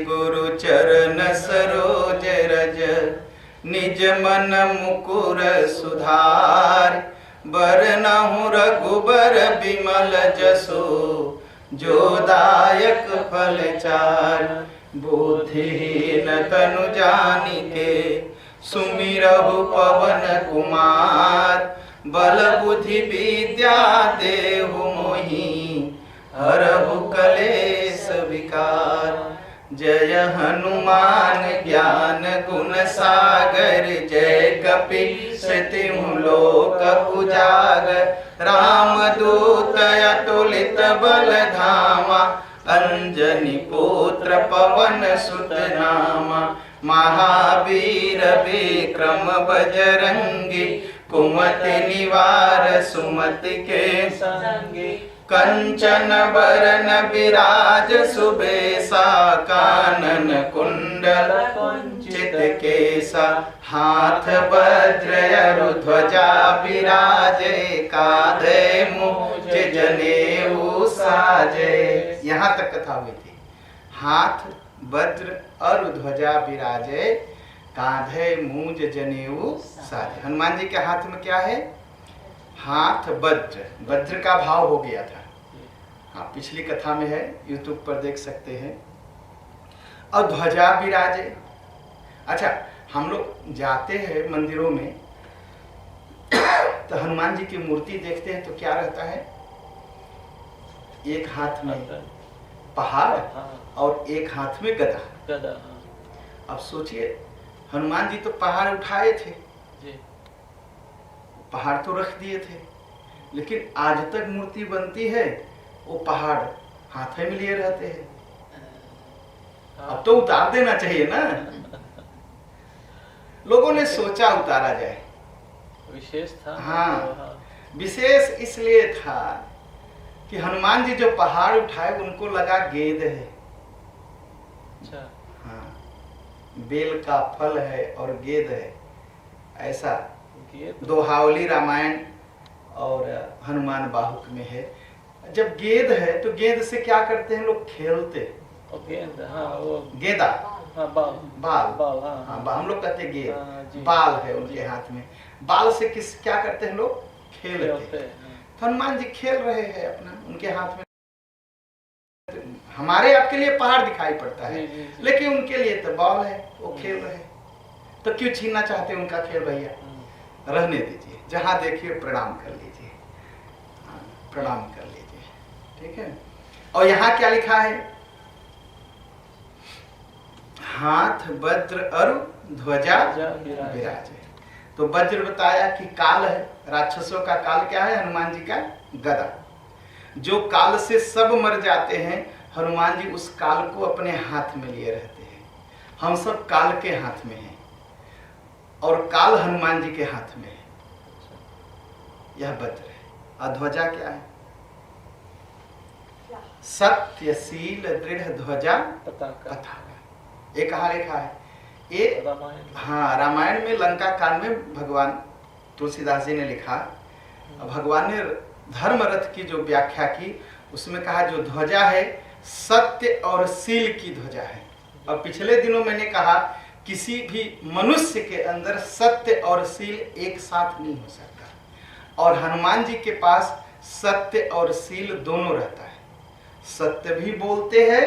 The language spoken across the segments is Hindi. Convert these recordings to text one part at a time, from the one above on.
गुरु चरण सरोज रज निज मन मुकुर सुधार। बरनहुँ रघुबर बिमल जसु जो दायक फल चार। बुद्धिहीन तनु जानिके सुमिरहु पवन कुमार। बल बुद्धि विद्या देहु मोहि हरहु कलेश विकार। जय हनुमान ज्ञान गुण सागर जय कपीस तिहुँ लोक उजागर। रामदूत अतुलित बल धामा अंजनी पुत्र पवन सुत नामा। महावीर विक्रम बजरंगी कुमति निवार सुमति के संगी। कंचन बरन विराज सुबेसा कानन कुंडल कुंचित केसा। हाथ वज्र अरु ध्वजा विराजे काधे मूज जनेऊ साजे। यहाँ तक कथा हुई थी। हाथ वज्र अरु ध्वजा विराजे कांधे मूज जनेऊ साजे। हनुमान जी के हाथ में क्या है? हाथ वज्र। वज्र का भाव हो गया था। हाँ, पिछली कथा में है, यूट्यूब पर देख सकते हैं। और ध्वजा विराजे। अच्छा, हम लोग जाते हैं मंदिरों में तो हनुमान जी की मूर्ति देखते हैं तो क्या रहता है? एक हाथ में पहाड़ और एक हाथ में गदा। अब सोचिए, हनुमान जी तो पहाड़ उठाए थे, पहाड़ तो रख दिए थे, लेकिन आज तक मूर्ति बनती है वो पहाड़ हाथ में लिए रहते हैं। अब तो उतार देना चाहिए ना। लोगों ने सोचा उतारा जाए। विशेष था। हाँ, विशेष इसलिए था कि हनुमान जी जो पहाड़ उठाए उनको लगा गेंद है। अच्छा। हाँ, बेल का फल है और गेंद है, ऐसा दोहावली रामायण और हनुमान बाहुक में है। जब गेंद है तो गेंद से क्या करते हैं लोग? खेलते। गेंद, हाँ, वो गेंदा, हाँ, बाल, हाँ, हम लोग कहते हैं गेंद। बाल है उनके हाथ में। बाल से क्या करते हैं लोग? खेलते। तो हनुमान जी खेल रहे हैं अपना, उनके हाथ में। हमारे आपके लिए पहाड़ दिखाई पड़ता है, लेकिन उनके लिए तो बॉल है, वो खेल रहे। तो क्यों छीनना चाहते हैं उनका खेल? भैया रहने दीजिए, जहां देखिए प्रणाम कर लीजिए, प्रणाम कर लीजिए, ठीक है। और यहाँ क्या लिखा है? हाथ वज्र अरु ध्वजा विराजे। तो वज्र बताया कि काल है, राक्षसों का काल क्या है? हनुमान जी का गदा। जो काल से सब मर जाते हैं, हनुमान जी उस काल को अपने हाथ में लिए रहते हैं। हम सब काल के हाथ में हैं और काल हनुमान जी के हाथ में है। यह वज्र है। और ध्वजा क्या है? सत्यशील दृढ़ ध्वजा पताका। एक कहाँ लिखा है? एक हाँ, रामायण में लंका कांड में भगवान तुलसीदास जी ने लिखा। भगवान ने धर्म रथ की जो व्याख्या की उसमें कहा जो ध्वजा है सत्य और शील की ध्वजा है। और पिछले दिनों मैंने कहा किसी भी मनुष्य के अंदर सत्य और शील एक साथ नहीं हो सकता, और हनुमान जी के पास सत्य और शील दोनों रहता है। सत्य भी बोलते हैं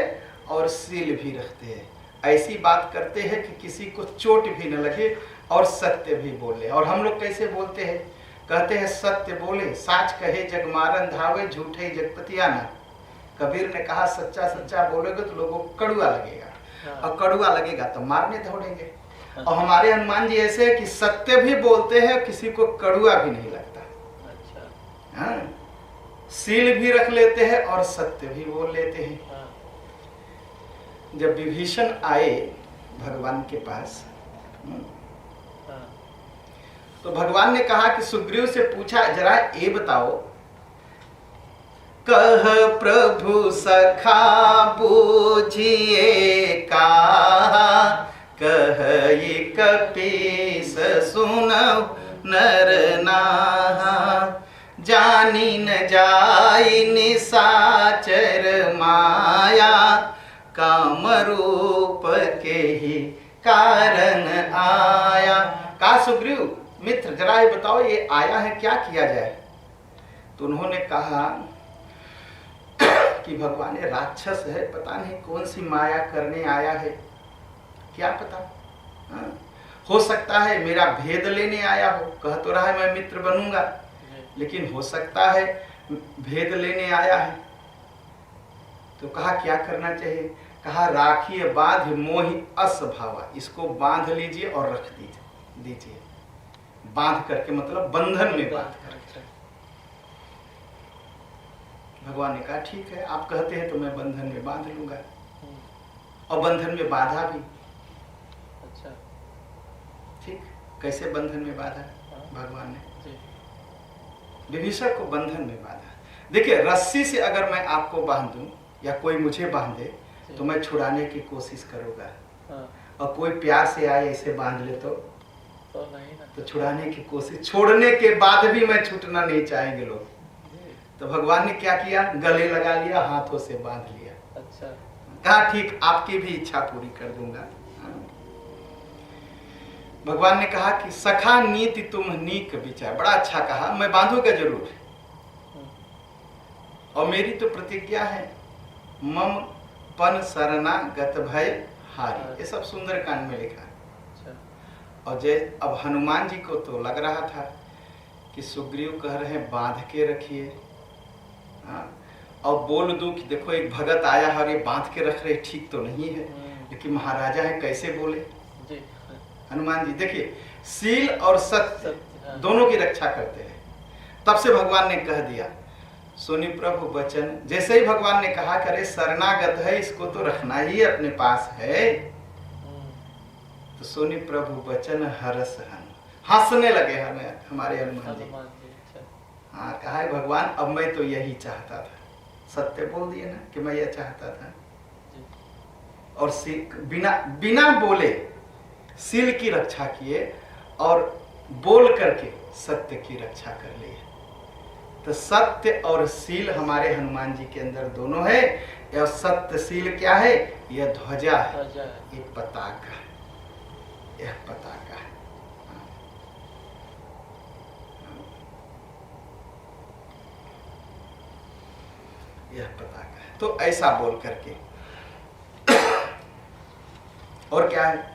और शील भी रखते हैं। ऐसी बात करते हैं कि किसी को चोट भी न लगे और सत्य भी बोले। और हम लोग कैसे बोलते हैं? कहते हैं सत्य बोले साच कहे जग मारन धावे झूठे जगपति आना। कबीर ने कहा सच्चा सच्चा बोलोगे तो लोगों को कड़ुआ लगेगा, और कड़ुआ लगेगा तो मारने दौड़ेंगे। और हमारे हनुमान जी ऐसे है कि सत्य भी बोलते हैं, किसी को कड़ुआ भी नहीं लगता। हाँ, शील भी रख लेते हैं और सत्य भी बोल लेते हैं। जब विभीषण आए भगवान के पास तो भगवान ने कहा कि सुग्रीव से पूछा, जरा ये बताओ, कह प्रभु सखा बूझिए का, कह ये कपीस सुनौ नर नाहा। जानी न जाई निसाचर माया, काम रूप के ही कारण आया। कहा सुग्रीव मित्र जरा ये बताओ ये आया है क्या किया जाए। तो उन्होंने कहा कि भगवान ये राक्षस है, पता नहीं कौन सी माया करने आया है, क्या पता। हाँ? हो सकता है मेरा भेद लेने आया हो, कह तो रहा है मैं मित्र बनूंगा, लेकिन हो सकता है भेद लेने आया है। तो कहा क्या करना चाहिए। कहा राखिए बांध मोहि असभावा, इसको बांध लीजिए और रख दीजिए। बांध करके मतलब बंधन में बांध करके। भगवान ने कहा ठीक है आप कहते हैं तो मैं बंधन में बांध लूंगा, और बंधन में बाधा भी। अच्छा ठीक, कैसे बंधन में बाधा भगवान ने विभीषण को बंधन में बांधा। देखिए रस्सी से अगर मैं आपको बांध दूं या कोई मुझे बांधे तो मैं छुड़ाने की कोशिश करूंगा, और कोई प्यार से आए इसे बांध ले तो नहीं ना, तो छुड़ाने की कोशिश, छोड़ने के बाद भी मैं छूटना नहीं चाहेंगे लोग। तो भगवान ने क्या किया, गले लगा लिया, हाथों से बांध लिया। अच्छा कहा ठीक आपकी भी इच्छा पूरी कर दूंगा। भगवान ने कहा कि सखा नीति तुम नीक विचार, बड़ा अच्छा कहा, मैं बांधूंगा जरूर। और मेरी तो प्रतिज्ञा है मम पन शरणागत भय हारी, ये सब सुंदर कांड में लिखा है। और जय अब हनुमान जी को तो लग रहा था कि सुग्रीव कह रहे हैं बांध के रखिए, और बोल दूं कि देखो एक भगत आया है और ये बांध के रख रहे, ठीक तो नहीं है, लेकिन महाराजा है कैसे बोले। हनुमान जी देखिए सील और सत्य दोनों की रक्षा करते हैं। तब से भगवान ने कह दिया सुनि प्रभु वचन, जैसे ही भगवान ने कहा करे शरणागत है इसको तो रखना ही अपने पास है, तो सुनि प्रभु वचन हरस हन, हंसने लगे हमारे हनुमान जी। हाँ कहा है भगवान अब मैं तो यही चाहता था, सत्य बोल दिए ना कि मैं यह चाहता था। और बिना बोले सील की रक्षा किए और बोल करके सत्य की रक्षा कर ली। तो सत्य और सील हमारे हनुमान जी के अंदर दोनों है। यह सत्य सील क्या है, यह ध्वजा है, एक पताका, यह पताका है। यह पताका है। तो ऐसा बोल करके और क्या है,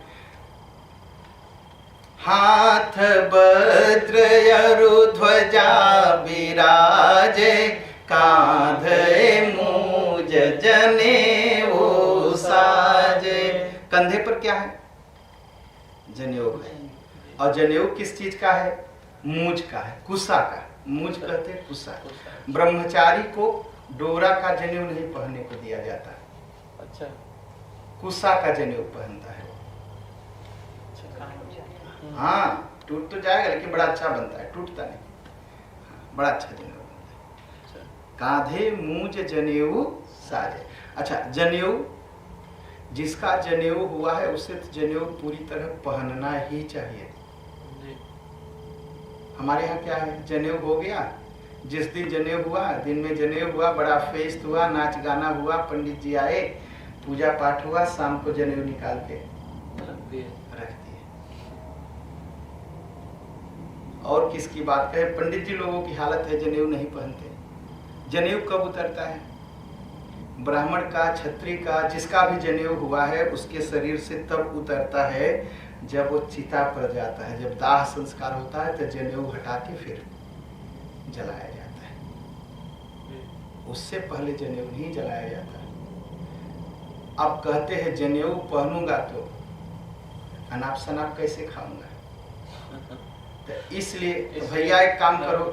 हाथ भद्र अरु ध्वजा विराजे, कांधे मूज जनेऊ साजे। कंधे पर क्या है, जनेऊ है। और जनेऊ किस चीज का है, मूज का है, कुसा का। मूज कहते हैं कुसा। ब्रह्मचारी को डोरा का जनेऊ नहीं पहनने को दिया जाता। अच्छा, कुसा का जनेऊ पहनता है। हाँ टूट तो जाएगा लेकिन बड़ा अच्छा बनता है, टूटता नहीं। हाँ, बड़ा अच्छा जनेऊ बनता है। कांधे मूज जनेऊ साजे। अच्छा जनेऊ, जिसका जनेऊ हुआ है उसे तो जनेऊ पूरी तरह पहनना ही चाहिए। हमारे यहाँ क्या है, जनेऊ हो गया, जिस दिन जनेऊ हुआ, दिन में जनेऊ हुआ, बड़ा फेस्ट हुआ, नाच गाना हुआ, पंडित जी आए, पूजा पाठ हुआ, शाम को जनेऊ निकाल के रख दिए। और किसकी बात करें, पंडित जी लोगों की हालत है जनेऊ नहीं पहनते। जनेऊ कब उतरता है, ब्राह्मण का, क्षत्रिय का, जिसका भी जनेऊ हुआ है उसके शरीर से तब उतरता है जब वो चिता पर जाता है, जब दाह संस्कार होता है तो जनेऊ हटा के फिर जलाया जाता है। उससे पहले जनेऊ नहीं जलाया जाता। अब कहते हैं जनेऊ पहनूंगा तो अनाप शनाप कैसे खाऊंगा, तो इसलिए तो भैया एक काम करो,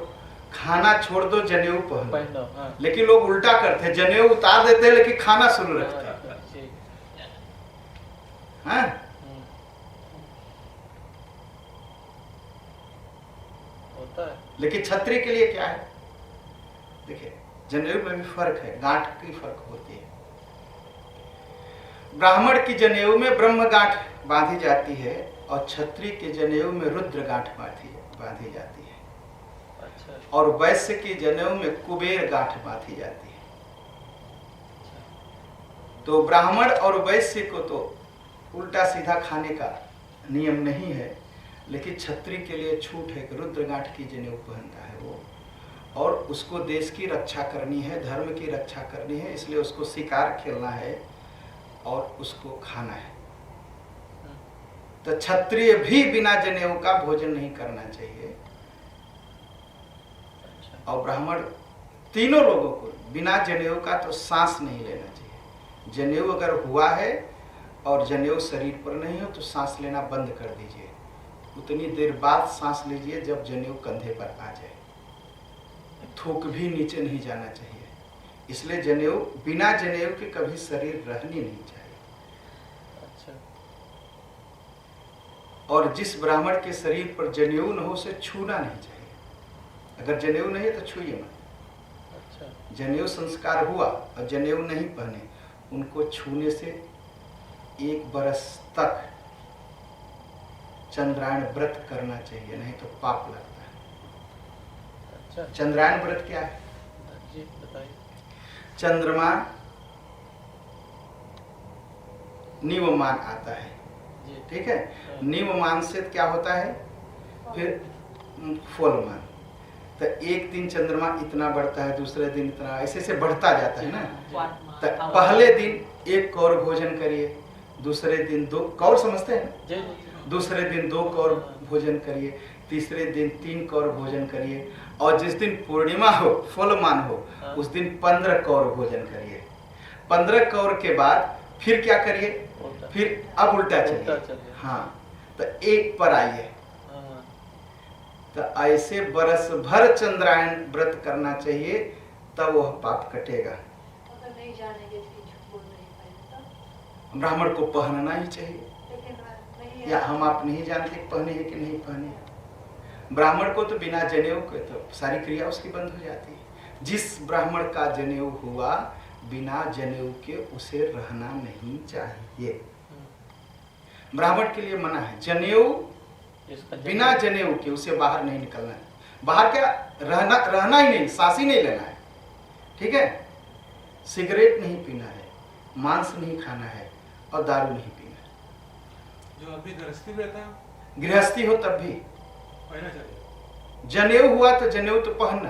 खाना छोड़ दो जनेऊ पहनो। हाँ। लेकिन लोग उल्टा करते हैं, जनेऊ उतार देते हैं लेकिन खाना शुरू रखते हैं। हाँ? होता है। लेकिन क्षत्रिय के लिए क्या है, देखिए जनेऊ में भी फर्क है, गांठ की फर्क होती है। ब्राह्मण की जनेऊ में ब्रह्म गांठ बांधी जाती है और क्षत्रिय के जनेऊ में रुद्र गांठ बांधी जाती है। अच्छा। और वैश्य की जनेऊ में कुबेर गांठ बांधी जाती है। तो ब्राह्मण और वैश्य को तो उल्टा सीधा खाने का नियम नहीं है, लेकिन क्षत्रिय के लिए छूट है कि रुद्रगांठ की जनेऊ पहनता है वो, और उसको देश की रक्षा करनी है, धर्म की रक्षा करनी है, इसलिए उसको शिकार खेलना है और उसको खाना है। तो क्षत्रिय भी बिना जनेऊ का भोजन नहीं करना चाहिए, और ब्राह्मण तीनों लोगों को बिना जनेऊ का तो सांस नहीं लेना चाहिए। जनेऊ अगर हुआ है और जनेऊ शरीर पर नहीं हो तो सांस लेना बंद कर दीजिए, उतनी देर बाद सांस लीजिए जब जनेऊ कंधे पर आ जाए। थूक भी नीचे नहीं जाना चाहिए, इसलिए जनेऊ बिना जनेऊ के कभी शरीर रहनी नहीं चाहिए। अच्छा। और जिस ब्राह्मण के शरीर पर जनेऊ न हो उसे छूना नहीं चाहिए। अगर जनेऊ नहीं है तो छूइए मत। अच्छा। जनेऊ संस्कार हुआ और जनेऊ नहीं पहने, उनको छूने से 1 बरस तक चंद्रायण व्रत करना चाहिए, नहीं तो पाप लगता है। अच्छा। चंद्रायण व्रत क्या है? जी बताइए। चंद्रमा नीवमान आता है, ठीक है। नीवमान से क्या होता है, फिर फूलमान। तो एक दिन चंद्रमा इतना बढ़ता है, दूसरे दिन इतना, ऐसे से बढ़ता जाता है ना। तो पहले दिन 1 कौर भोजन करिए, दूसरे दिन 2 कौर, समझते हैं, दूसरे दिन 2 कौर भोजन करिए, तीसरे दिन 3 कौर भोजन करिए, और जिस दिन पूर्णिमा हो, फूलमान हो, उस दिन 15 कौर भोजन करिए। 15 कौर के बाद फिर क्या करिए, फिर अब उल्टा चलिए। हाँ, तो 1 पर आइए। तो ऐसे बरस भर चंद्रायण व्रत करना चाहिए, तब वह पाप कटेगा। अगर नहीं जानेंगे तो नहीं पहनता, ब्राह्मण को पहनना ही चाहिए, लेकिन नहीं या हम आप नहीं जानते पहने है कि नहीं पहने। ब्राह्मण को तो बिना जनेऊ के तो सारी क्रिया उसकी बंद हो जाती है। जिस ब्राह्मण का जनेऊ हुआ, बिना जनेऊ के उसे रहना नहीं चाहिए। ब्राह्मण के लिए मना है, जनेऊ बिना जनेऊ के उसे बाहर नहीं निकलना है। बाहर क्या, रहना ही नहीं, सांस ही नहीं लेना है, ठीक है। सिगरेट नहीं पीना है, मांस नहीं खाना है, और दारू नहीं पीना है। जो अभी गृहस्थी में रहता है, गृहस्थी हो तब भी पहनना चाहिए। जनेऊ हुआ तो जनेऊ तो पहनना।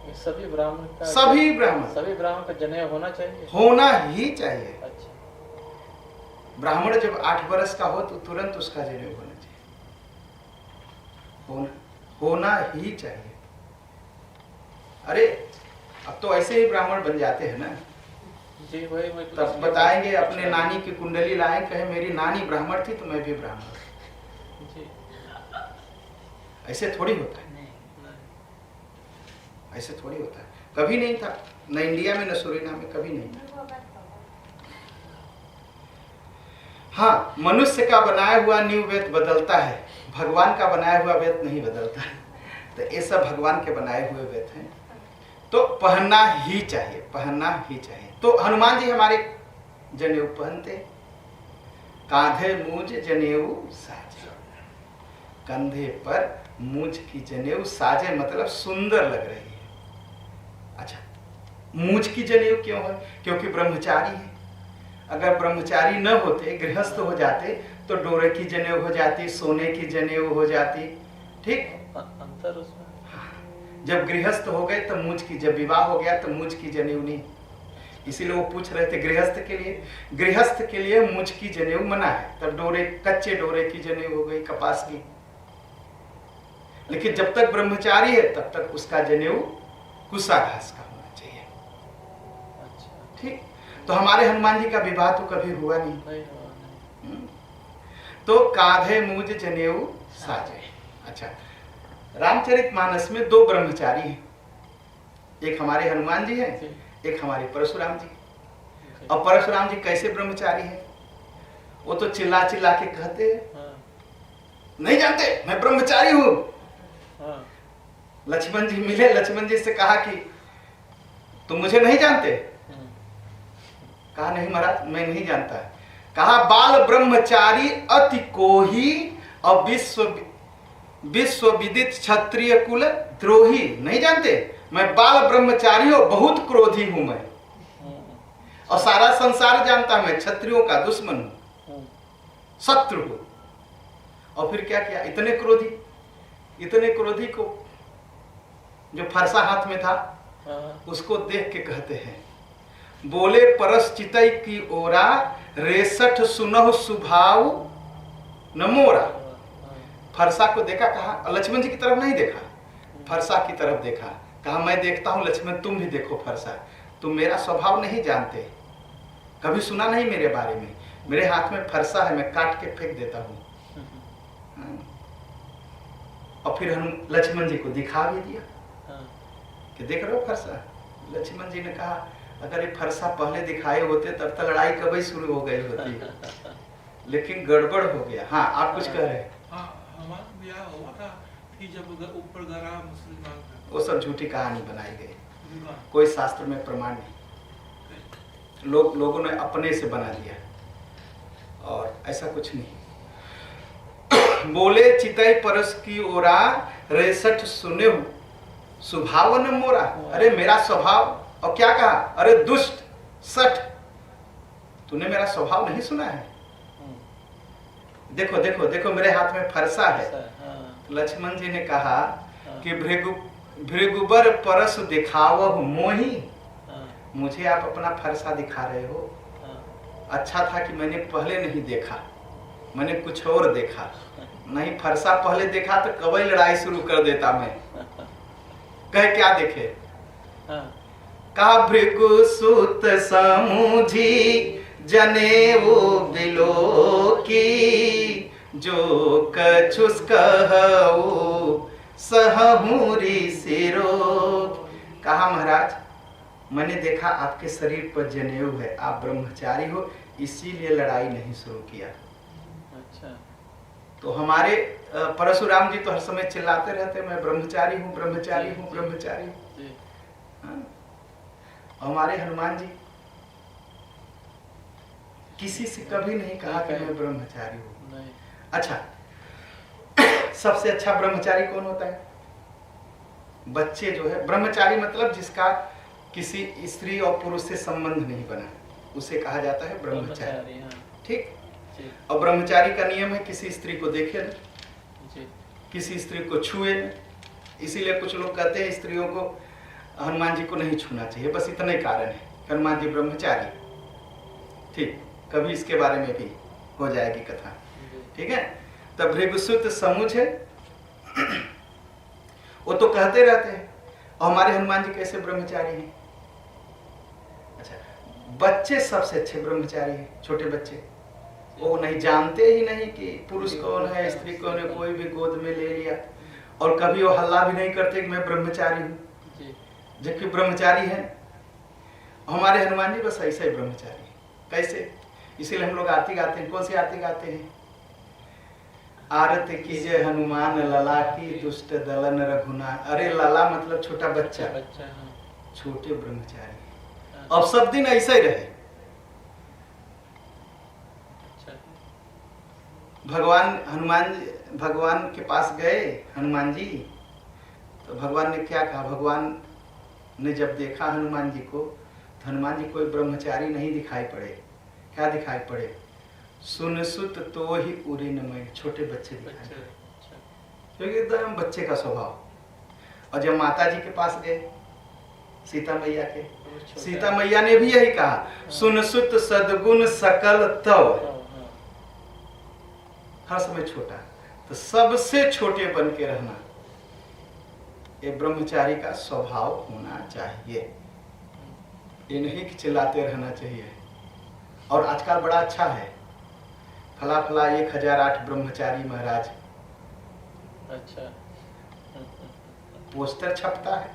ये सभी ब्राह्मण का, सभी ब्राह्मण का जनेऊ होना चाहिए, होना ही चाहिए। अच्छा। ब्राह्मण जब 8 वर्ष का हो तो तुरंत उसका जनेऊ होना चाहिए, होना ही चाहिए। अरे अब तो ऐसे ही ब्राह्मण बन जाते हैं ना। जी वही तब बताएंगे, अपने नानी की कुंडली लाएं, कहे मेरी नानी ब्राह्मण थी तो मैं भी ब्राह्मण। जी ऐसे थोड़ी होता है, ऐसे थोड़ी होता है। कभी नहीं था, न इंडिया में न सुरीनाम में, कभी नहीं था। हाँ, मनुष्य का बनाया हुआ न्यू वेद बदलता है, भगवान का बनाया हुआ वेद नहीं बदलता है। तो ये सब भगवान के बनाए हुए वेद हैं, तो पहनना ही चाहिए, पहनना ही चाहिए। तो हनुमान जी हमारे जनेऊ पहनते, कांधे मूंज जनेऊ साजे, कंधे पर मूंज की जनेऊ साजे मतलब सुंदर लग रही है। अच्छा, मूंज की जनेऊ क्यों है? क्योंकि ब्रह्मचारी है। अगर ब्रह्मचारी न होते, गृहस्थ हो जाते, तो डोरे की जनेऊ हो जाती, सोने की जनेऊ हो जाती, ठीक। अंतर उसमें, जब गृहस्थ हो गए तो मूंज की, जब विवाह हो गया तो मूंज की जनेऊ नहीं। इसीलिए वो पूछ रहे थे गृहस्थ के लिए मूंज की जनेऊ मना है। तब डोरे, कच्चे डोरे की जनेऊ हो गई, कपास की। लेकिन जब तक ब्रह्मचारी है तब तक उसका जनेऊ कुसा घास का होना चाहिए, ठीक। तो हमारे हनुमान जी का विवाह तो कभी हुआ नहीं। तो कांधे मूंज जनेऊ साजे। अच्छा, रामचरितमानस में 2 ब्रह्मचारी हैं, एक हमारे हनुमान जी हैं, एक हमारे परशुराम जी। और परशुराम जी कैसे ब्रह्मचारी हैं? वो तो चिल्ला चिल्ला के कहते हैं, नहीं जानते मैं ब्रह्मचारी हूं। लक्ष्मण जी मिले, लक्ष्मण जी से कहा कि तुम मुझे नहीं जानते? कहा नहीं महाराज, मैं नहीं जानता। कहा बाल ब्रह्मचारी अति कोही और विश्व विदित क्षत्रिय कुल द्रोही। नहीं जानते? मैं बाल ब्रह्मचारी हूं, बहुत क्रोधी हूं मैं। और सारा संसार जानता मैं क्षत्रियों का दुश्मन हूं, शत्रु हूं। और फिर क्या किया, इतने क्रोधी को जो फरसा हाथ में था उसको देख के कहते हैं, बोले परस चितई की ओरा, रेसठ सुनहु सुभाव न मोरा। फरसा को देखा, कहा लक्ष्मण जी की तरफ नहीं देखा, फरसा की तरफ देखा, कहा मैं देखता हूं लक्ष्मण, तुम भी देखो फरसा, तुम मेरा स्वभाव नहीं जानते, कभी सुना नहीं मेरे बारे में, मेरे हाथ में फरसा है, मैं काट के फेंक देता हूं। और फिर हम लक्ष्मण जी को दिखा भी दिया कि देख रहे हो फरसा। लक्ष्मण जी ने कहा अगर ये फरसा पहले दिखाए होते तब तक लड़ाई कभी शुरू हो गई होती, लेकिन गड़बड़ हो गया। हाँ आप कुछ कह रहे हैं? हाँ, हमारा ब्याह हुआ था कि जब ऊपर गरा मुसलमान, वो सब झूठी कहानी बनाई गई, कोई शास्त्र में प्रमाण नहीं, लोगों ने अपने से बना दिया, और ऐसा कुछ नहीं। बोले चितई परस की ओरा, रेसठ सुने स्वभाव न मोरा। अरे मेरा स्वभाव, और क्या कहा, अरे दुष्ट सठ, तूने मेरा स्वभाव नहीं सुना है? देखो देखो देखो मेरे हाथ में फरसा है। लक्ष्मण जी ने कहा कि भृगुबर परस दिखावह मोही, मुझे आप अपना फरसा दिखा रहे हो, अच्छा था कि मैंने पहले नहीं देखा, मैंने कुछ और देखा, नहीं फरसा पहले देखा तो कभी लड़ाई शुरू कर देता मैं। कहे क्या देखे, का भृगु सुत समूझी जनेऊ बिलो की, जो कछुस कहऊ सहूरी सिरो। कहा महाराज मैंने देखा आपके शरीर पर जनेऊ है, आप ब्रह्मचारी हो, इसीलिए लड़ाई नहीं शुरू किया। अच्छा। तो हमारे परशुराम जी तो हर समय चिल्लाते रहते मैं ब्रह्मचारी हूँ, ब्रह्मचारी हूँ, ब्रह्मचारी हूँ। हमारे हनुमान जी किसी से कभी नहीं कहा कि मैं ब्रह्मचारी हूँ। अच्छा, सबसे अच्छा ब्रह्मचारी कौन होता है? बच्चे जो है, ब्रह्मचारी मतलब जिसका किसी स्त्री और पुरुष से संबंध नहीं बना, उसे कहा जाता है ब्रह्मचारी। ठीक। और ब्रह्मचारी का नियम है किसी स्त्री को देखे न, किसी स्त्री को छुए न। इसीलिए कुछ लोग कहते हैं स्त्रियों को हनुमान जी को नहीं छूना चाहिए, बस इतना ही कारण है, हनुमान जी ब्रह्मचारी। ठीक, कभी इसके बारे में भी हो जाएगी कथा। ठीक है। तब भृगुसुत समुझ है, वो तो कहते रहते हैं, और हमारे हनुमान जी कैसे ब्रह्मचारी हैं? अच्छा, बच्चे सबसे अच्छे ब्रह्मचारी हैं। छोटे बच्चे वो नहीं जानते ही नहीं कि पुरुष कौन है, स्त्री कौन है, कोई भी गोद में ले लिया, और कभी वो हल्ला भी नहीं करते कि मैं ब्रह्मचारी हूँ, जबकि ब्रह्मचारी है। हमारे हनुमान जी बस ऐसा ही ब्रह्मचारी। कैसे? इसीलिए हम लोग आरती गाते हैं। कौन सी आरती गाते हैं? आरती कीजिए हनुमान लला की, दुष्ट दलन रघुना। अरे लला मतलब छोटा बच्चा, छोटे ब्रह्मचारी। अब सब दिन ऐसा ही रहे। भगवान के पास गए हनुमान जी, तो भगवान ने क्या कहा? भगवान ने जब देखा हनुमान जी को, तो हनुमान जी कोई ब्रह्मचारी नहीं दिखाई पड़े। क्या दिखाई पड़े? सुन सुत तो ही उरी नमय, छोटे बच्चे दिखाई पड़े, क्योंकि एकदम बच्चे का स्वभाव। और जब माता जी के पास गए सीता मैया के, सीता मैया ने भी यही कहा, सुन सुत सद्गुण सकल तव, हर समय छोटा। तो सबसे छोटे बन के रहना, ये ब्रह्मचारी का स्वभाव होना चाहिए। ये नहीं कि चिल्लाते रहना चाहिए। और आजकल बड़ा अच्छा है, फला फला 1008 ब्रह्मचारी महाराज, अच्छा, पोस्टर छपता है।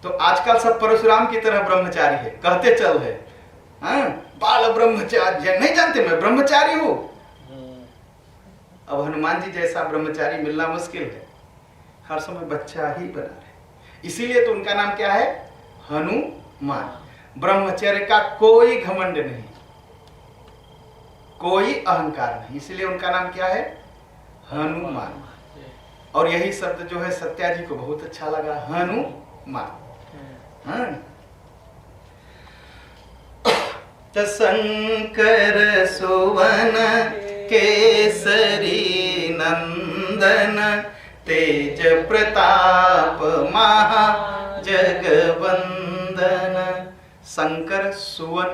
तो आजकल सब परशुराम की तरह ब्रह्मचारी है, कहते चल है, बाल ब्रह्मचारी, नहीं जानते मैं ब्रह्मचारी हूँ। अब हनुमान जी जैसा ब्रह्मचारी मिलना मुश्किल है, हर समय बच्चा ही बना रहे। इसीलिए तो उनका नाम क्या है? हनुमान। ब्रह्मचर्य का कोई घमंड नहीं, कोई अहंकार नहीं, इसलिए उनका नाम क्या है? हनुमान। और यही शब्द जो है सत्या जी को बहुत अच्छा लगा, हनुमान। हाँ। तो शंकर सुवन केसरी नंदन तेज प्रताप महा जगवंदन। शंकर सुवन,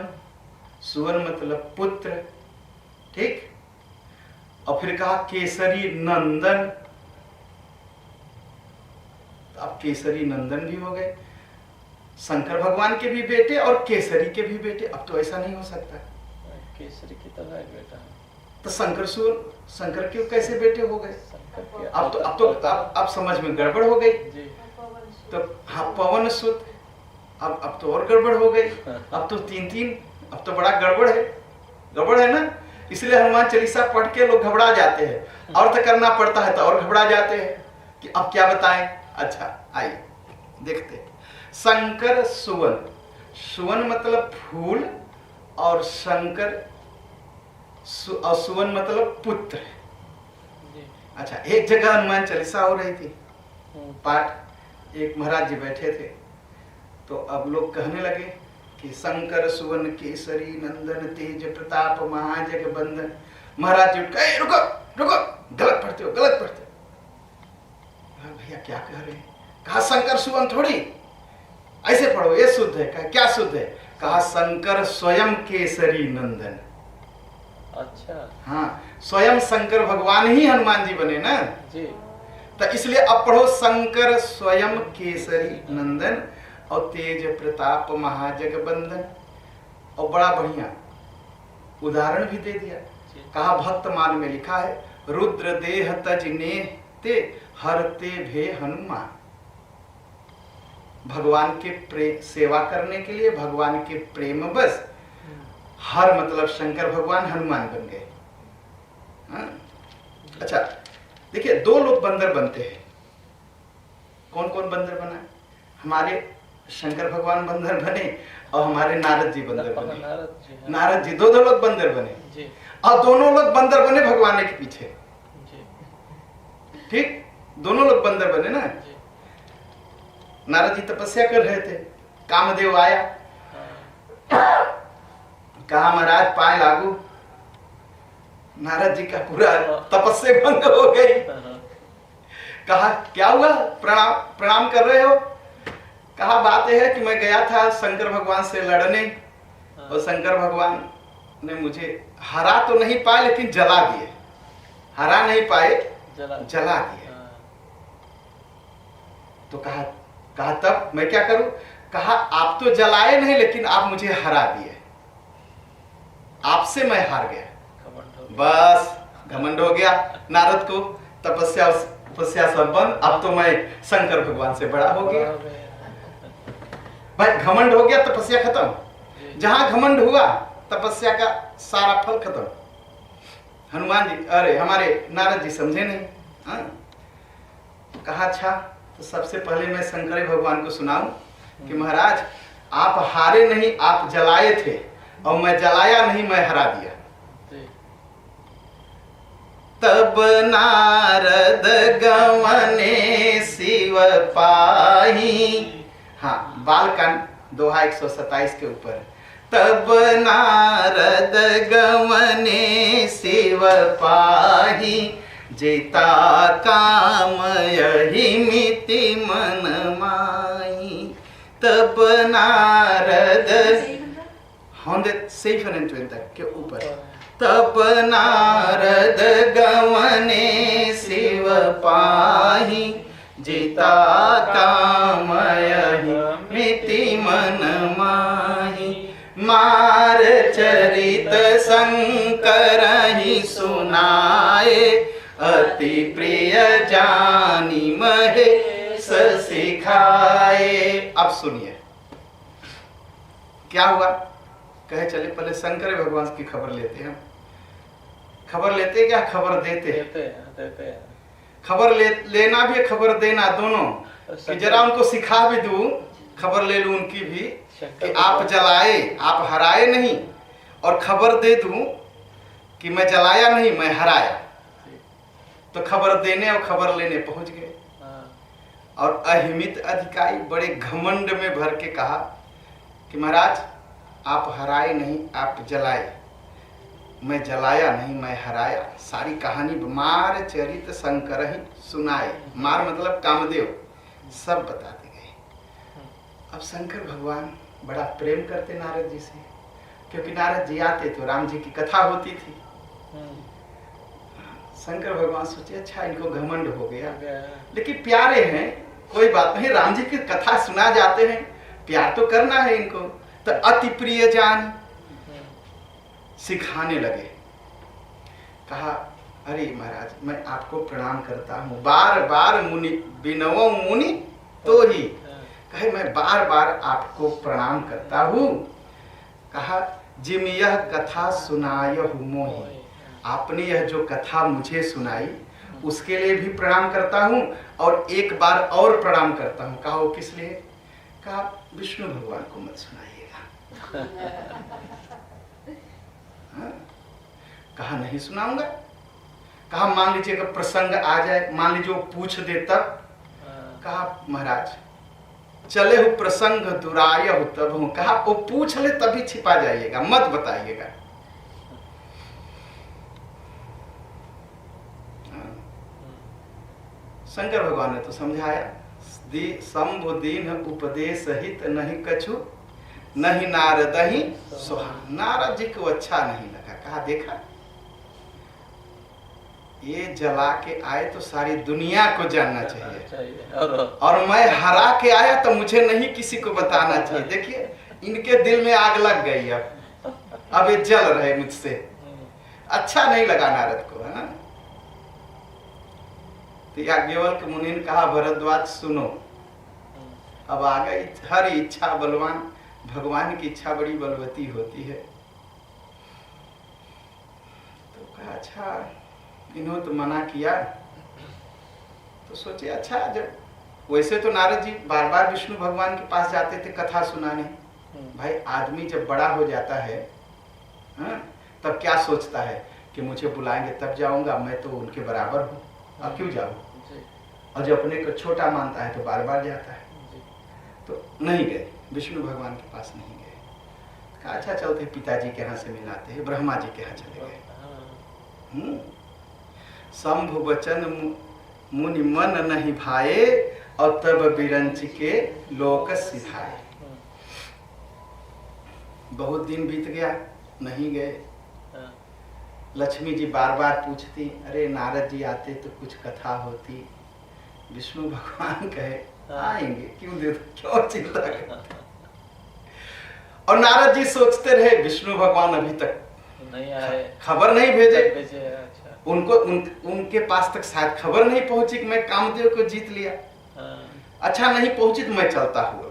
सुवन मतलब पुत्र, ठीक। और फिर कहा केसरी नंदन, अब केसरी नंदन भी हो गए, शंकर भगवान के भी बेटे और केसरी के भी बेटे। अब तो ऐसा नहीं हो सकता, केसरी की तरह एक बेटा है। तो शंकर सुवन, शंकर के कैसे बेटे हो गए? शंकर के अब समझ में गड़बड़ हो गई। जी। तो हाँ, पवन सुत, अब तो और गड़बड़ हो गई। अब तो तीन, अब तो बड़ा गड़बड़ है ना। इसलिए हनुमान चालीसा पढ़ के लोग घबरा जाते हैं, अर्थ करना पड़ता है तो और घबरा जाते हैं कि अब क्या बताएं। अच्छा आइए देखते हैं। शंकर सुवन, सुवन मतलब फूल और शंकर और सुवन मतलब पुत्र। अच्छा, एक जगह हनुमान चालीसा हो रही थी पाठ, एक महाराज जी बैठे थे, तो अब लोग कहने लगे कि शंकर सुवन केसरी नंदन तेज प्रताप महाजगबंदन। महाराज जी उठ गए, रुको रुको, गलत पढ़ते हो, गलत पढ़ते हो। भैया क्या कह रहे हैं? कहा शंकर सुवन थोड़ी, ऐसे पढ़ो, ये शुद्ध है। कहा क्या शुद्ध है? कहा शंकर स्वयं केसरी नंदन। अच्छा, हाँ, स्वयं शंकर भगवान ही हनुमान जी बने ना जी। तो इसलिए अब पढ़ो शंकर स्वयं केसरी नंदन और तेज प्रताप महाजगबंदन। और बड़ा बढ़िया उदाहरण भी दे दिया। कहा भक्तमाल में लिखा है, रुद्र देह तज ने ते हरते भे हनुमान। भगवान के सेवा करने के लिए, भगवान के प्रेम बस हर मतलब शंकर भगवान हनुमान बन गए। हाँ? अच्छा देखिए, दो लोग बंदर बनते हैं। कौन कौन बंदर बना? हमारे शंकर भगवान बंदर बने और हमारे नारद जी बंदर बने। नारद जी दो लोग बंदर बने जी। और दोनों लोग बंदर बने भगवान के पीछे, ठीक। दोनों लोग बंदर बने ना। नारद जी तपस्या कर रहे थे, कामदेव आया, कहा महाराज पाए लागू। नारद जी का पूरा तपस्या भंग हो गई। कहा क्या हुआ, प्रणाम कर रहे हो? कहा बात यह है कि मैं गया था शंकर भगवान से लड़ने और शंकर भगवान ने मुझे हरा तो नहीं पाए लेकिन जला दिए। हरा नहीं पाए, जला दिए। तो कहा तब मैं क्या करूं? कहा आप तो जलाए नहीं लेकिन आप मुझे हरा दिए, आपसे मैं हार गया। बस घमंड हो गया नारद को, तपस्या सब बंद। अब तो मैं शंकर भगवान से बड़ा हो गया। भाई घमंड हो गया, तपस्या खत्म। जहां घमंड हुआ तपस्या का सारा फल खत्म। हनुमान जी, अरे हमारे नारद जी समझे नहीं। हाँ? कहा अच्छा, तो सबसे पहले मैं शंकर भगवान को सुनाऊं कि महाराज आप हारे नहीं, आप जलाए थे और मैं जलाया नहीं, मैं हरा दिया। तब नारद गवने शिव पाही। हाँ, बालकांड दोहा 127 के ऊपर। तब नारद गवने शिव पाही, जेता काम यही मिति मन माही। तब नारद 127 के ऊपर। तब नारद गवने शिव पाही, जेता काम यही मिति मन माही। मार चरित शंकर ही सुनाए, अति प्रिय जानी महेश सिखाए। अब सुनिए क्या हुआ। कहे चले पहले शंकर भगवान की खबर लेते हैं। खबर लेते क्या, खबर देते हैं। खबर लेना भी, खबर देना दोनों, कि जरा उनको सिखा भी दूं, खबर ले लूं उनकी भी कि आप जलाए, आप हराए नहीं, और खबर दे दूं कि मैं जलाया नहीं, मैं हराया। तो खबर देने और खबर लेने पहुंच गए। और अहिमित अधिकारी बड़े घमंड में भर के कहा कि महाराज आप हराए नहीं, आप जलाए। मैं जलाया नहीं, मैं हराया। सारी कहानी मार चरित शंकर ही सुनाए। मार मतलब कामदेव, सब बताते गए। अब शंकर भगवान बड़ा प्रेम करते नारद जी से, क्योंकि नारद जी आते तो राम जी की कथा होती थी। शंकर भगवान सोचे अच्छा इनको घमंड हो गया, लेकिन प्यारे हैं, कोई बात नहीं, राम जी की कथा सुना जाते हैं, प्यार तो करना है इनको। तो अति प्रिय जान सिखाने लगे। कहा अरे महाराज मैं आपको प्रणाम करता हूँ, बार बार मुनि बिनवो मुनि तो ही, कहे मैं बार बार आपको प्रणाम करता हूँ। कहा जिम यह कथा सुनायहु मोहि, आपने यह जो कथा मुझे सुनाई उसके लिए भी प्रणाम करता हूँ, और एक बार और प्रणाम करता हूँ। कहा वो किस लिए? कहा विष्णु भगवान को मत सुनाइएगा। हाँ? कहा नहीं सुनाऊंगा। कहा मान लीजिए अगर प्रसंग आ जाए, मान लीजिए वो पूछ दे तब। कहा महाराज चले हो प्रसंग दुराय हो तब हूं। कहा वो पूछ ले तभी छिपा जाइएगा, मत बताइएगा। शंकर भगवान ने तो समझाया, शंभु दीन उपदेश हित नहीं कछु, नहीं नारद ही सोहा। नारद जी को अच्छा नहीं लगा। कहा देखा ये जला के आए तो सारी दुनिया को जानना चाहिए, और मैं हरा के आया तो मुझे नहीं किसी को बताना चाहिए। देखिए इनके दिल में आग लग गई। अब ये जल रहे मुझसे, अच्छा नहीं लगा नारद को, है ना। तो याज्ञवल्क्य मुनि ने कहा भरद्वाज सुनो, अब आ गई। हर इच्छा बलवान, भगवान की इच्छा बड़ी बलवती होती है। तो कहा अच्छा इन्होंने तो मना किया, तो सोचे अच्छा जब वैसे तो नारद जी बार बार विष्णु भगवान के पास जाते थे कथा सुनाने। भाई आदमी जब बड़ा हो जाता है, हाँ, तब क्या सोचता है कि मुझे बुलाएंगे तब जाऊंगा, मैं तो उनके बराबर हूँ, अब क्यों जाऊँ। और जो अपने को छोटा मानता है तो बार बार जाता है। तो नहीं गए, विष्णु भगवान के पास नहीं गए। कहा अच्छा चलते पिताजी के यहाँ से मिलाते हैं। ब्रह्मा जी के यहाँ चले गए। शंभु वचन मुनि मन नहीं भाए, और तब बिरंच के लोक सिधाए। बहुत दिन बीत गया, नहीं गए। लक्ष्मी जी बार बार पूछती, अरे नारद जी आते तो कुछ कथा होती। विष्णु भगवान कहे आएंगे, क्यों चिंता करते। और नारद जी सोचते रहे विष्णु भगवान अभी तक नहीं आए, खबर नहीं भेजे। उनको उनके पास तक शायद खबर नहीं पहुंची कि मैं कामदेव को जीत लिया। अच्छा नहीं पहुंची तो मैं चलता हुआ।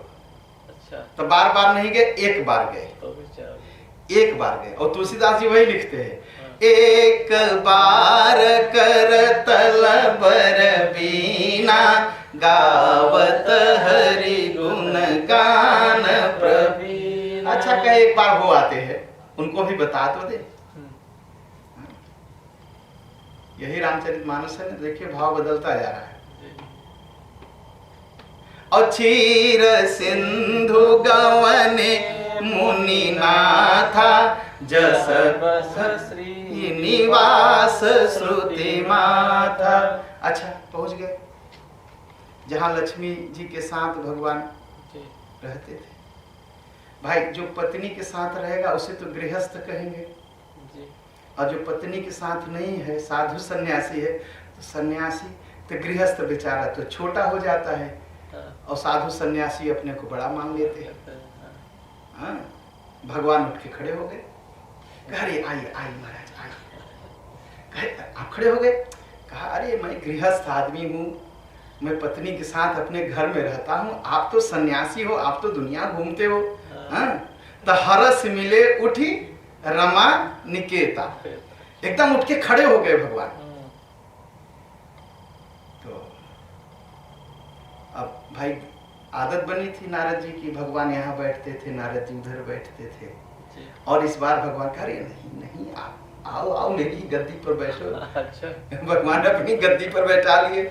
अच्छा तो बार बार नहीं गए, एक बार गए। एक बार गए। और तुलसीदास जी वही लिखते हैं, एक बार कर तल बर बीना, गावत हरि गुण गान प्रवीण। अच्छा कहे एक बार हो आते हैं, उनको भी बता तो दे। यही रामचरितमानस है ना, देखिए भाव बदलता जा रहा है। अक्षीर सिंधु गवने मुनि नाथा, जस बस श्री निवास श्रुति माथा। अच्छा पहुंच गए जहां लक्ष्मी जी के साथ भगवान रहते थे। भाई जो पत्नी के साथ रहेगा उसे तो गृहस्थ कहेंगे, और जो पत्नी के साथ नहीं है, साधु सन्यासी है, तो सन्यासी। तो गृहस्थ बेचारा तो छोटा हो जाता है, और साधु सन्यासी अपने को बड़ा मान लेते हैं। हाँ? भगवान उठ के खड़े हो गए। अरे आइए आइए महाराज आइए। आप खड़े हो गए। कहा अरे मैं गृहस्थ आदमी हूँ, मैं पत्नी के साथ अपने घर में रहता हूँ, आप तो सन्यासी हो, आप तो दुनिया घूमते हो। हाँ? तो हरस मिले उठी रमा निकेता, एकदम उठ के खड़े हो गए भगवान। तो अब भाई आदत बनी थी नारद जी की, भगवान यहाँ बैठते थे, नारद जी उधर बैठते थे। और इस बार भगवान कह रहे नहीं नहीं आप आओ आओ मेरी गद्दी पर बैठो। अच्छा भगवान अपनी गद्दी पर बैठा लिए।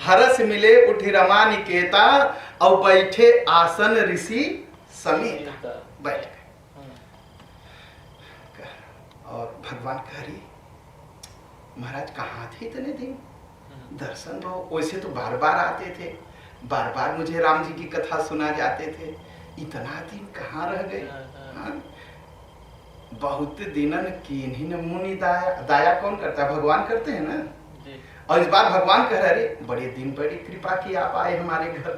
हरस मिले उठी रमा निकेता, और बैठे आसन ऋषि समेत। बैठ गए। और भगवान कह रही महाराज कहाँ थे इतने दिन, दर्शन दो। वैसे तो बार बार आते थे, बार बार मुझे राम जी की कथा सुना जाते थे, इतना दिन कहाँ रह गए। हाँ? बहुत दिनन कीन्हिन मुनि दाया। दाया कौन करता है? भगवान करते हैं ना। और इस बार भगवान कह रहे बड़े दिन बड़ी कृपा की आप आए हमारे घर,